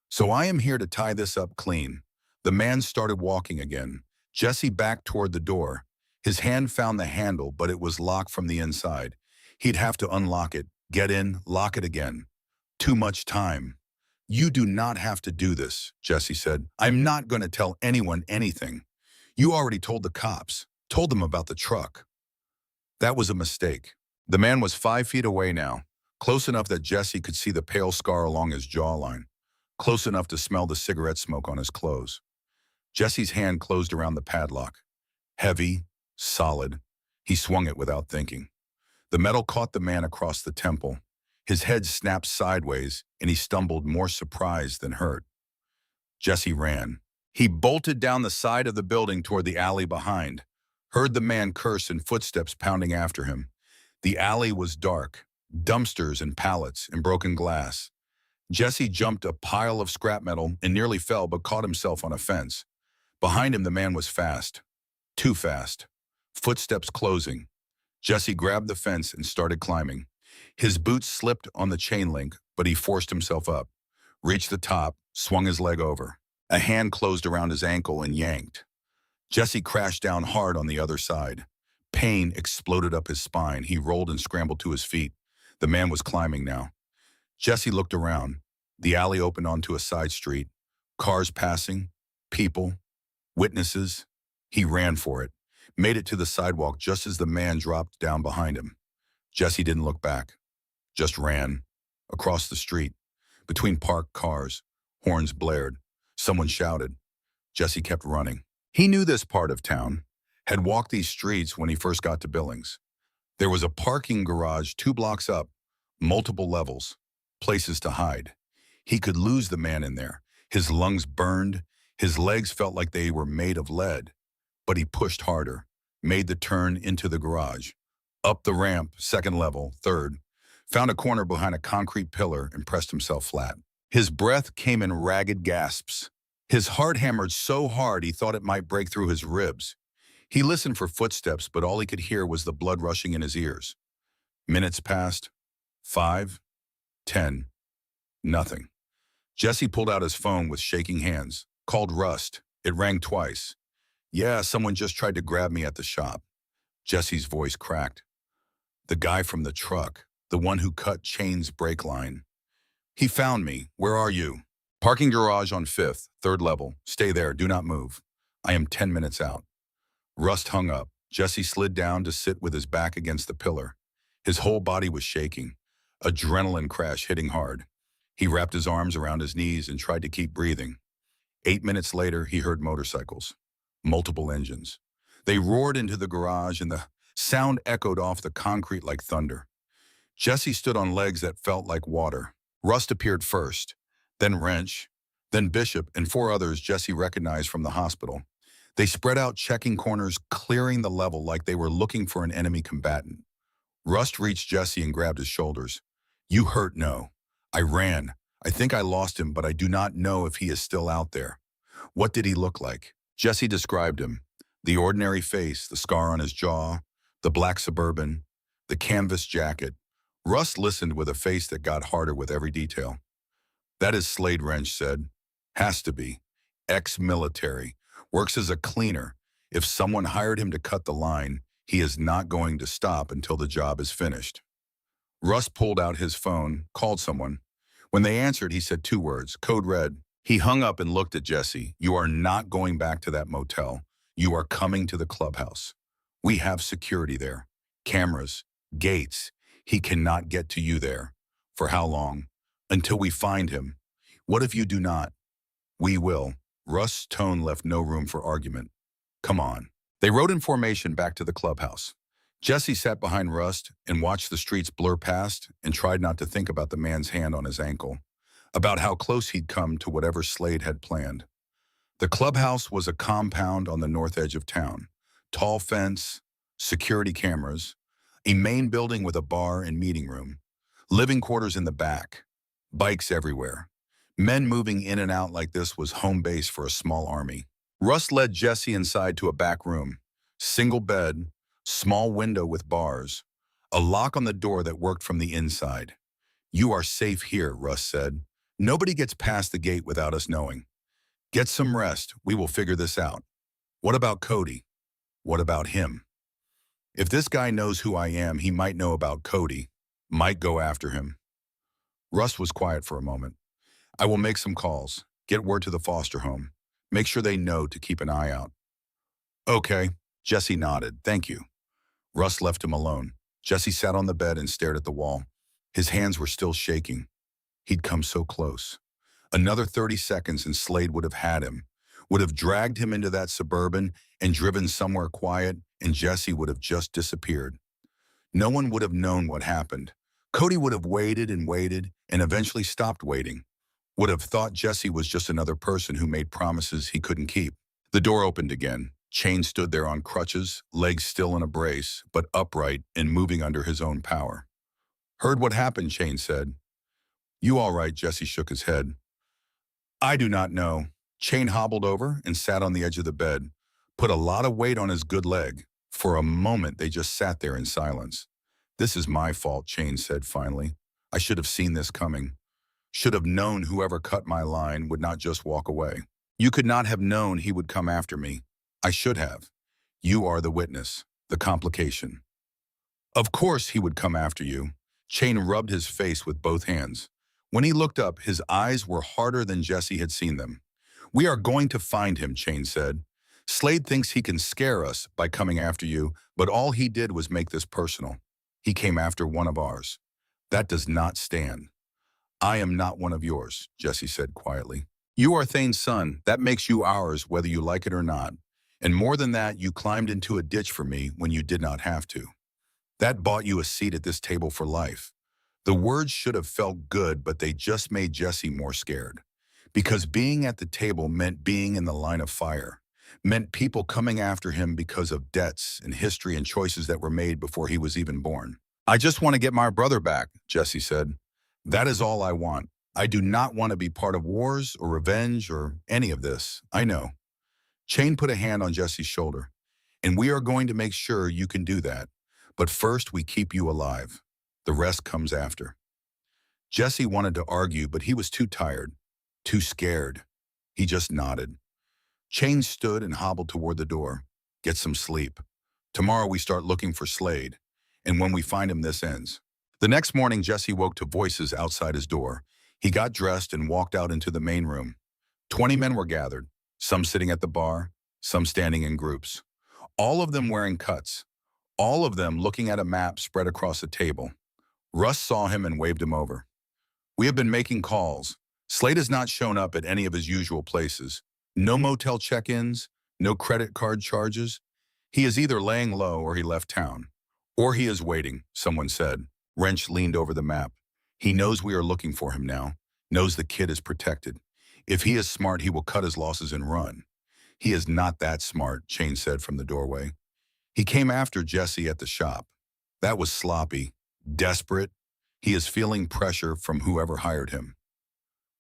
So I am here to tie this up clean. The man started walking again. Jesse backed toward the door. His hand found the handle, but it was locked from the inside. He'd have to unlock it, get in, lock it again. Too much time. You do not have to do this, Jesse said. I'm not going to tell anyone anything. You already told the cops, told them about the truck. That was a mistake. The man was 5 feet away now, close enough that Jesse could see the pale scar along his jawline, close enough to smell the cigarette smoke on his clothes. Jesse's hand closed around the padlock. Heavy, solid. He swung it without thinking. The metal caught the man across the temple. His head snapped sideways, and he stumbled more surprised than hurt. Jesse ran. He bolted down the side of the building toward the alley behind, heard the man curse and footsteps pounding after him. The alley was dark, dumpsters and pallets and broken glass. Jesse jumped a pile of scrap metal and nearly fell but caught himself on a fence. Behind him, the man was fast. Too fast. Footsteps closing. Jesse grabbed the fence and started climbing. His boots slipped on the chain link, but he forced himself up, reached the top, swung his leg over. A hand closed around his ankle and yanked. Jesse crashed down hard on the other side. Pain exploded up his spine. He rolled and scrambled to his feet. The man was climbing now. Jesse looked around. The alley opened onto a side street. Cars passing, people, witnesses. He ran for it, made it to the sidewalk just as the man dropped down behind him. Jesse didn't look back, just ran. Across the street, between parked cars, horns blared. Someone shouted. Jesse kept running. He knew this part of town, had walked these streets when he first got to Billings. There was a parking garage 2 blocks up, multiple levels, places to hide. He could lose the man in there. His lungs burned. His legs felt like they were made of lead. But he pushed harder, made the turn into the garage. Up the ramp, 2nd level, 3rd, found a corner behind a concrete pillar and pressed himself flat. His breath came in ragged gasps. His heart hammered so hard he thought it might break through his ribs. He listened for footsteps, but all he could hear was the blood rushing in his ears. Minutes passed. 5, 10, nothing. Jesse pulled out his phone with shaking hands, called Rust. It rang twice. Yeah, someone just tried to grab me at the shop. Jesse's voice cracked. The guy from the truck, the one who cut Chain's brake line. He found me. Where are you? Parking garage on 5th, 3rd level. Stay there. Do not move. I am 10 minutes out. Rust hung up. Jesse slid down to sit with his back against the pillar. His whole body was shaking. Adrenaline crash hitting hard. He wrapped his arms around his knees and tried to keep breathing. 8 minutes later, he heard motorcycles. Multiple engines. They roared into the garage and the sound echoed off the concrete like thunder. Jesse stood on legs that felt like water. Rust appeared first, then Wrench, then Bishop, and 4 others Jesse recognized from the hospital. They spread out, checking corners, clearing the level like they were looking for an enemy combatant. Rust reached Jesse and grabbed his shoulders. You hurt, no. I ran. I think I lost him, but I do not know if he is still out there. What did he look like? Jesse described him. The ordinary face, the scar on his jaw, the black Suburban, the canvas jacket. Rust listened with a face that got harder with every detail. That is Slade, Wrench said. Has to be. Ex-military. Works as a cleaner. If someone hired him to cut the line, he is not going to stop until the job is finished. Rust pulled out his phone, called someone. When they answered, he said 2 words, code red. He hung up and looked at Jesse. You are not going back to that motel. You are coming to the clubhouse. We have security there. Cameras, gates. He cannot get to you there. For how long? Until we find him. What if you do not? We will. Rust's tone left no room for argument. Come on. They rode in formation back to the clubhouse. Jesse sat behind Rust and watched the streets blur past and tried not to think about the man's hand on his ankle. about how close he'd come to whatever Slade had planned. The clubhouse was a compound on the north edge of town. Tall fence, security cameras, a main building with a bar and meeting room, living quarters in the back, bikes everywhere. Men moving in and out like this was home base for a small army. Russ led Jesse inside to a back room. Single bed, small window with bars, a lock on the door that worked from the inside. "You are safe here," Russ said. "Nobody gets past the gate without us knowing. Get some rest. We will figure this out." "What about Cody? What about him? If this guy knows who I am, he might know about Cody, might go after him." Russ was quiet for a moment. "I will make some calls. Get word to the foster home. Make sure they know to keep an eye out." "Okay." Jesse nodded. "Thank you." Russ left him alone. Jesse sat on the bed and stared at the wall. His hands were still shaking. He'd come so close. Another 30 seconds and Slade would have had him, would have dragged him into that Suburban and driven somewhere quiet, and Jesse would have just disappeared. No one would have known what happened. Cody would have waited and eventually stopped waiting. Would have thought Jesse was just another person who made promises he couldn't keep. The door opened again. Shane stood there on crutches, legs still in a brace, but upright and moving under his own power. "Heard what happened," Shane said. "You all right?" Jesse shook his head. "I do not know." Shane hobbled over and sat on the edge of the bed, put a lot of weight on his good leg. For a moment, they just sat there in silence. "This is my fault," Shane said finally. "I should have seen this coming. Should have known whoever cut my line would not just walk away. You could not have known he would come after me. I should have. You are the witness, the complication." "Of course he would come after you." Shane rubbed his face with both hands. When he looked up, his eyes were harder than Jesse had seen them. "We are going to find him," Shane said. "Slade thinks he can scare us by coming after you, but all he did was make this personal. He came after one of ours. That does not stand." "I am not one of yours," Jesse said quietly. "You are Thane's son. That makes you ours, whether you like it or not. And more than that, you climbed into a ditch for me when you did not have to. That bought you a seat at this table for life." The words should have felt good, but they just made Jesse more scared. Because being at the table meant being in the line of fire, meant people coming after him because of debts and history and choices that were made before he was even born. "I just want to get my brother back," Jesse said. "That is all I want. I do not want to be part of wars or revenge or any of this. I know." Shane put a hand on Jesse's shoulder. "And we are going to make sure you can do that. But first, we keep you alive. The rest comes after." Jesse wanted to argue, but he was too tired, too scared. He just nodded. Shane stood and hobbled toward the door. "Get some sleep. Tomorrow we start looking for Slade. And when we find him, this ends." The next morning, Jesse woke to voices outside his door. He got dressed and walked out into the main room. 20 men were gathered, some sitting at the bar, some standing in groups. All of them wearing cuts. All of them looking at a map spread across a table. Russ saw him and waved him over. "We have been making calls. Slade has not shown up at any of his usual places. No motel check-ins, no credit card charges. He is either laying low or he left town. Or he is waiting," someone said. Wrench leaned over the map. "He knows we are looking for him now, knows the kid is protected. If he is smart, he will cut his losses and run." "He is not that smart," Shane said from the doorway. "He came after Jesse at the shop. That was sloppy, desperate. He is feeling pressure from whoever hired him."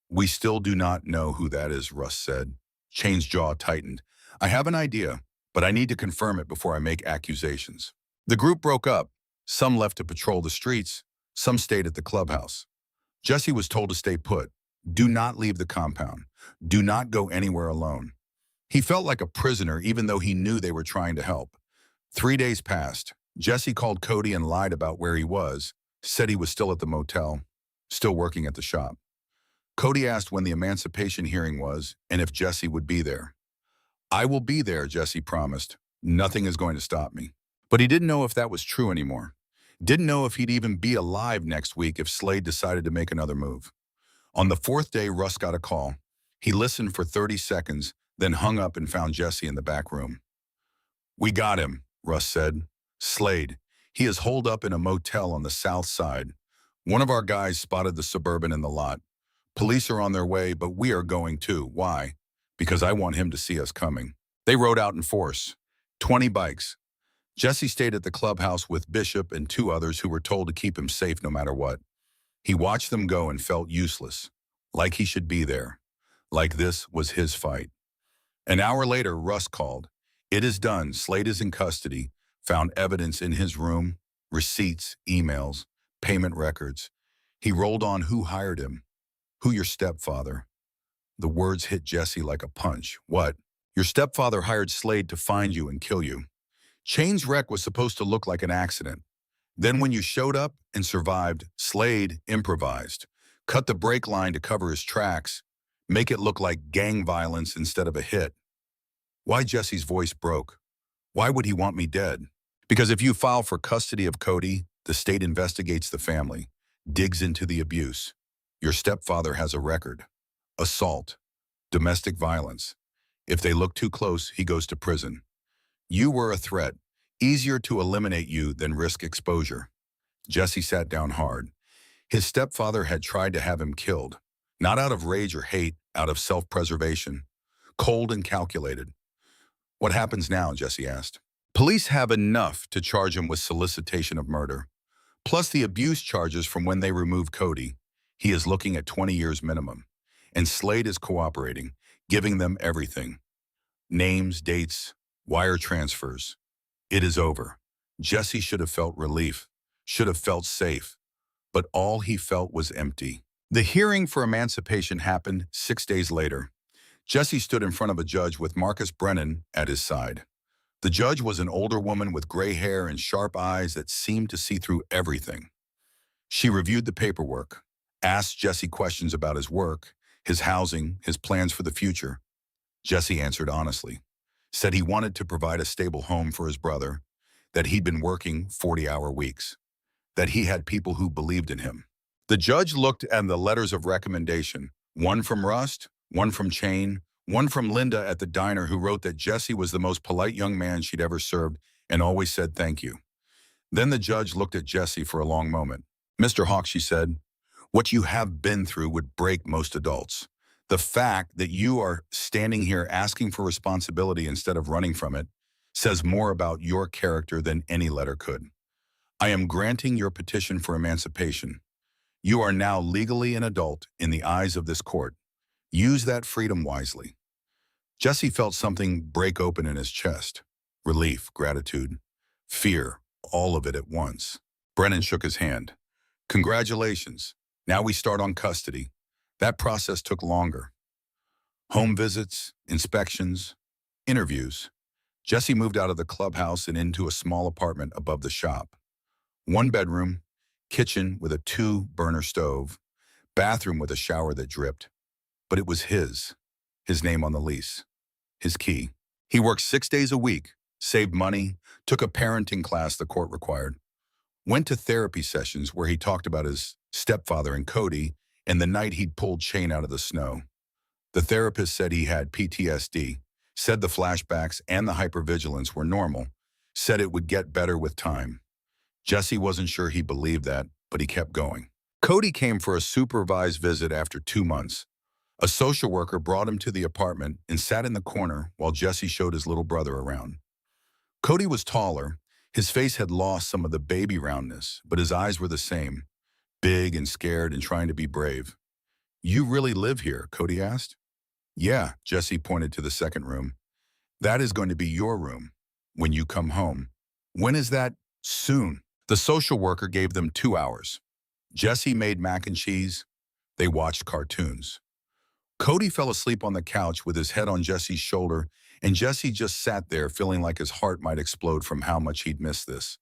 "We still do not know who that is," Russ said. Shane's jaw tightened. "I have an idea, but I need to confirm it before I make accusations." The group broke up. Some left to patrol the streets. Some stayed at the clubhouse. Jesse was told to stay put. Do not leave the compound. Do not go anywhere alone. He felt like a prisoner even though he knew they were trying to help. 3 days passed. Jesse called Cody and lied about where he was, said he was still at the motel, still working at the shop. Cody asked when the emancipation hearing was and if Jesse would be there. "I will be there," Jesse promised. "Nothing is going to stop me." But he didn't know if that was true anymore. Didn't know if he'd even be alive next week if Slade decided to make another move. On the 4th day, Russ got a call. He listened for 30 seconds, then hung up and found Jesse in the back room. "We got him," Russ said. "Slade. He is holed up in a motel on the south side. One of our guys spotted the Suburban in the lot. Police are on their way, but we are going too. Why? Because I want him to see us coming. They rode out in force. 20 bikes. Jesse stayed at the clubhouse with Bishop and two others who were told to keep him safe no matter what. He watched them go and felt useless, like he should be there, like this was his fight. An hour later, Russ called. It is done. Slade is in custody. Found evidence in his room, receipts, emails, payment records. He rolled on who hired him. Who, your stepfather. The words hit Jesse like a punch. What? Your stepfather hired Slade to find you and kill you. Chain's wreck was supposed to look like an accident. Then when you showed up and survived, Slade improvised. Cut the brake line to cover his tracks. Make it look like gang violence instead of a hit. Why? Jesse's voice broke. Why would he want me dead? Because if you file for custody of Cody, the state investigates the family, digs into the abuse. Your stepfather has a record. Assault. Domestic violence. If they look too close, he goes to prison. You were a threat. Easier to eliminate you than risk exposure. Jesse sat down hard. His stepfather had tried to have him killed. Not out of rage or hate, out of self-preservation. Cold and calculated. What happens now? Jesse asked. Police have enough to charge him with solicitation of murder. Plus the abuse charges from when they removed Cody. He is looking at 20 years minimum. And Slade is cooperating, giving them everything. Names, dates, wire transfers. It is over. Jesse should have felt relief, should have felt safe. But all he felt was empty. The hearing for emancipation happened 6 days later. Jesse stood in front of a judge with Marcus Brennan at his side. The judge was an older woman with gray hair and sharp eyes that seemed to see through everything. She reviewed the paperwork, asked Jesse questions about his work, his housing, his plans for the future. Jesse answered honestly, said he wanted to provide a stable home for his brother, that he'd been working 40-hour weeks, that he had people who believed in him. The judge looked at the letters of recommendation, one from Rust, one from Chain, one from Linda at the diner who wrote that Jesse was the most polite young man she'd ever served and always said thank you. Then the judge looked at Jesse for a long moment. Mr. Hawk, she said, what you have been through would break most adults. The fact that you are standing here asking for responsibility instead of running from it says more about your character than any letter could. I am granting your petition for emancipation. You are now legally an adult in the eyes of this court. Use that freedom wisely. Jesse felt something break open in his chest. Relief, gratitude, fear, all of it at once. Brennan shook his hand. Congratulations. Now we start on custody. That process took longer. Home visits, inspections, interviews. Jesse moved out of the clubhouse and into a small apartment above the shop. 1 bedroom, kitchen with a 2-burner stove, bathroom with a shower that dripped. But it was his name on the lease, his key. He worked 6 days a week, saved money, took a parenting class the court required, went to therapy sessions where he talked about his stepfather and Cody and the night he'd pulled Chain out of the snow. The therapist said he had PTSD, said the flashbacks and the hypervigilance were normal, said it would get better with time. Jesse wasn't sure he believed that, but he kept going. Cody came for a supervised visit after 2 months. A social worker brought him to the apartment and sat in the corner while Jesse showed his little brother around. Cody was taller. His face had lost some of the baby roundness, but his eyes were the same, big and scared and trying to be brave. You really live here? Cody asked. Yeah, Jesse pointed to the second room. That is going to be your room when you come home. When is that? Soon. The social worker gave them 2 hours. Jesse made mac and cheese. They watched cartoons. Cody fell asleep on the couch with his head on Jesse's shoulder, and Jesse just sat there feeling like his heart might explode from how much he'd missed this.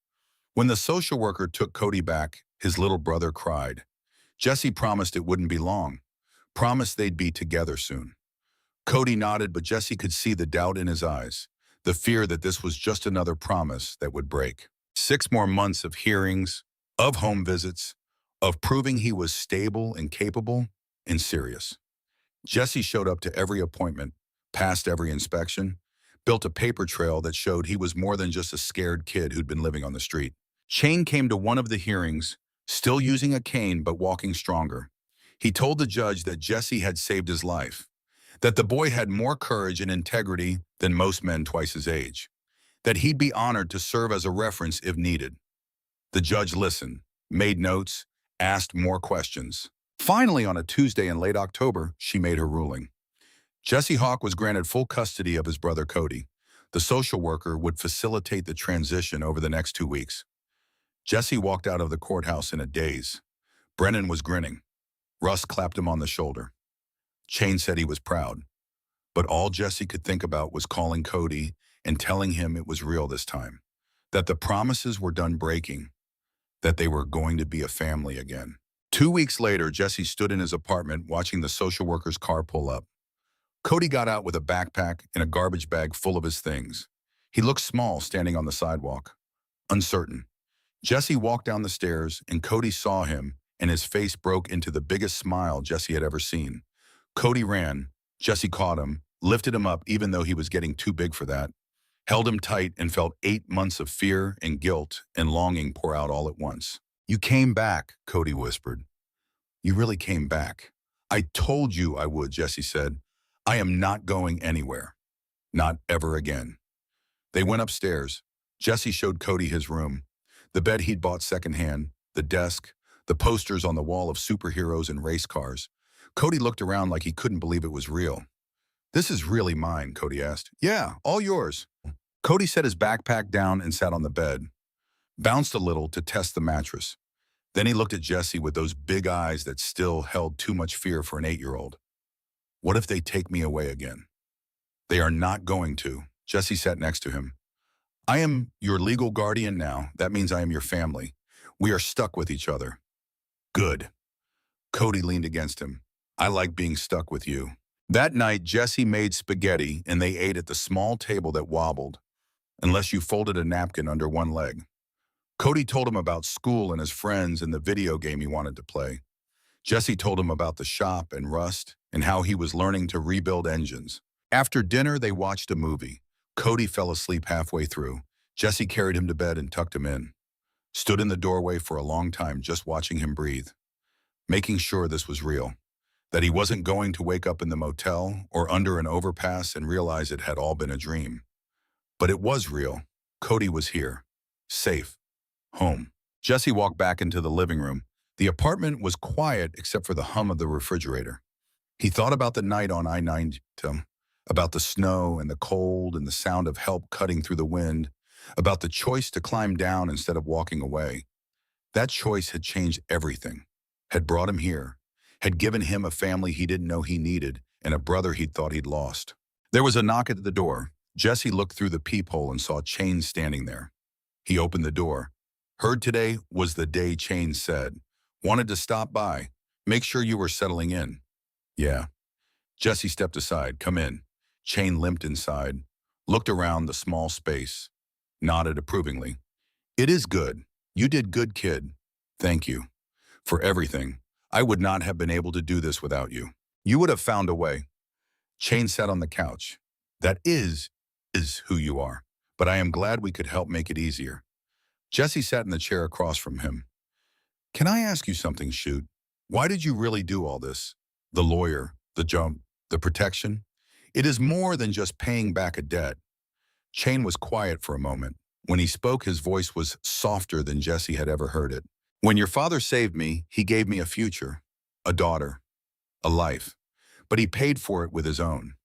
When the social worker took Cody back, his little brother cried. Jesse promised it wouldn't be long, promised they'd be together soon. Cody nodded, but Jesse could see the doubt in his eyes, the fear that this was just another promise that would break. 6 more months of hearings, of home visits, of proving he was stable and capable and serious. Jesse showed up to every appointment, passed every inspection, built a paper trail that showed he was more than just a scared kid who'd been living on the street. Chain came to one of the hearings, still using a cane but walking stronger. He told the judge that Jesse had saved his life, that the boy had more courage and integrity than most men twice his age, that he'd be honored to serve as a reference if needed. The judge listened, made notes, asked more questions. Finally, on a Tuesday in late October, she made her ruling. Jesse Hawk was granted full custody of his brother Cody. The social worker would facilitate the transition over the next 2 weeks. Jesse walked out of the courthouse in a daze. Brennan was grinning. Russ clapped him on the shoulder. Shane said he was proud. But all Jesse could think about was calling Cody and telling him it was real this time, that the promises were done breaking, that they were going to be a family again. 2 weeks later, Jesse stood in his apartment watching the social worker's car pull up. Cody got out with a backpack and a garbage bag full of his things. He looked small standing on the sidewalk, uncertain. Jesse walked down the stairs and Cody saw him and his face broke into the biggest smile Jesse had ever seen. Cody ran. Jesse caught him, lifted him up even though he was getting too big for that, held him tight and felt 8 months of fear and guilt and longing pour out all at once. "You came back," Cody whispered. "You really came back." "I told you I would," Jesse said. "I am not going anywhere. Not ever again." They went upstairs. Jesse showed Cody his room, the bed he'd bought secondhand, the desk, the posters on the wall of superheroes and race cars. Cody looked around like he couldn't believe it was real. "This is really mine," Cody asked. "Yeah, all yours." Cody set his backpack down and sat on the bed, bounced a little to test the mattress. Then he looked at Jesse with those big eyes that still held too much fear for an 8-year-old. "What if they take me away again?" "They are not going to." Jesse sat next to him. "I am your legal guardian now. That means I am your family. We are stuck with each other." "Good." Cody leaned against him. "I like being stuck with you." That night, Jesse made spaghetti and they ate at the small table that wobbled, unless you folded a napkin under one leg. Cody told him about school and his friends and the video game he wanted to play. Jesse told him about the shop and Rust and how he was learning to rebuild engines. After dinner, they watched a movie. Cody fell asleep halfway through. Jesse carried him to bed and tucked him in. Stood in the doorway for a long time just watching him breathe, making sure this was real, that he wasn't going to wake up in the motel or under an overpass and realize it had all been a dream. But it was real. Cody was here, safe, home. Jesse walked back into the living room. The apartment was quiet except for the hum of the refrigerator. He thought about the night on I-90, about the snow and the cold and the sound of help cutting through the wind, about the choice to climb down instead of walking away. That choice had changed everything, had brought him here, had given him a family he didn't know he needed and a brother he'd thought he'd lost. There was a knock at the door. Jesse looked through the peephole and saw Chain standing there. He opened the door. "Heard today was the day," Chain said. "Wanted to stop by. Make sure you were settling in." "Yeah." Jesse stepped aside. "Come in." Chain limped inside, looked around the small space, nodded approvingly. "It is good. You did good, kid. Thank you. For everything. I would not have been able to do this without you. You would have found a way." Chain sat on the couch. "That is who you are. But I am glad we could help make it easier." Jesse sat in the chair across from him. "Can I ask you something, Shoot? Why did you really do all this? The lawyer, the jump, the protection? It is more than just paying back a debt." Chain was quiet for a moment. When he spoke, his voice was softer than Jesse had ever heard it. "When your father saved me, he gave me a future, a daughter, a life. But he paid for it with his own.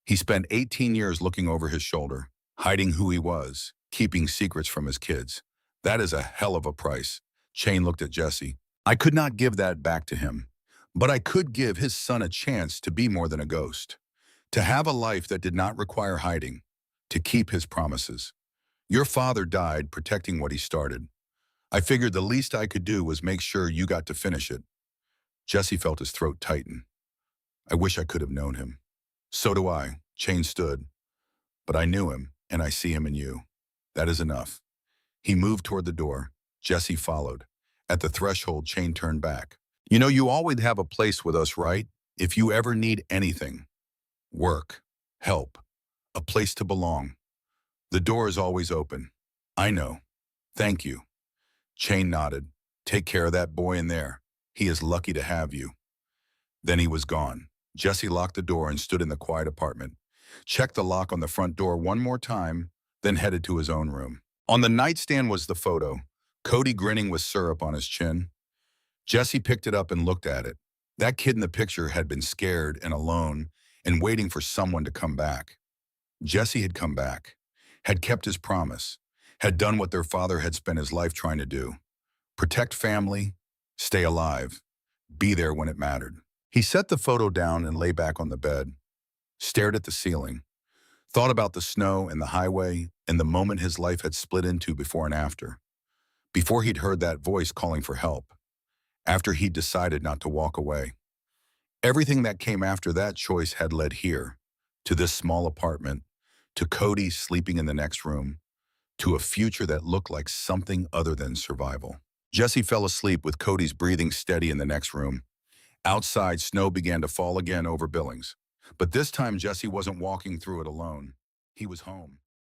He spent 18 years looking over his shoulder, hiding who he was, keeping secrets from his kids. That is a hell of a price." Chain looked at Jesse. "I could not give that back to him, but I could give his son a chance to be more than a ghost, to have a life that did not require hiding, to keep his promises. Your father died protecting what he started. I figured the least I could do was make sure you got to finish it." Jesse felt his throat tighten. "I wish I could have known him." "So do I." Chain stood. "But I knew him, and I see him in you. That is enough." He moved toward the door. Jesse followed. At the threshold, Chain turned back. "You know, you always have a place with us, right? If you ever need anything. Work. Help. A place to belong. The door is always open." "I know. Thank you." Chain nodded. "Take care of that boy in there. He is lucky to have you." Then he was gone. Jesse locked the door and stood in the quiet apartment, checked the lock on the front door one more time, then headed to his own room. On the nightstand was the photo, Cody grinning with syrup on his chin. Jesse picked it up and looked at it. That kid in the picture had been scared and alone and waiting for someone to come back. Jesse had come back, had kept his promise, had done what their father had spent his life trying to do. Protect family, stay alive, be there when it mattered. He set the photo down and lay back on the bed, stared at the ceiling, thought about the snow and the highway and the moment his life had split into before and after. Before he'd heard that voice calling for help, after he'd decided not to walk away. Everything that came after that choice had led here, to this small apartment, to Cody sleeping in the next room, to a future that looked like something other than survival. Jesse fell asleep with Cody's breathing steady in the next room. Outside, snow began to fall again over Billings. But this time, Jesse wasn't walking through it alone. He was home.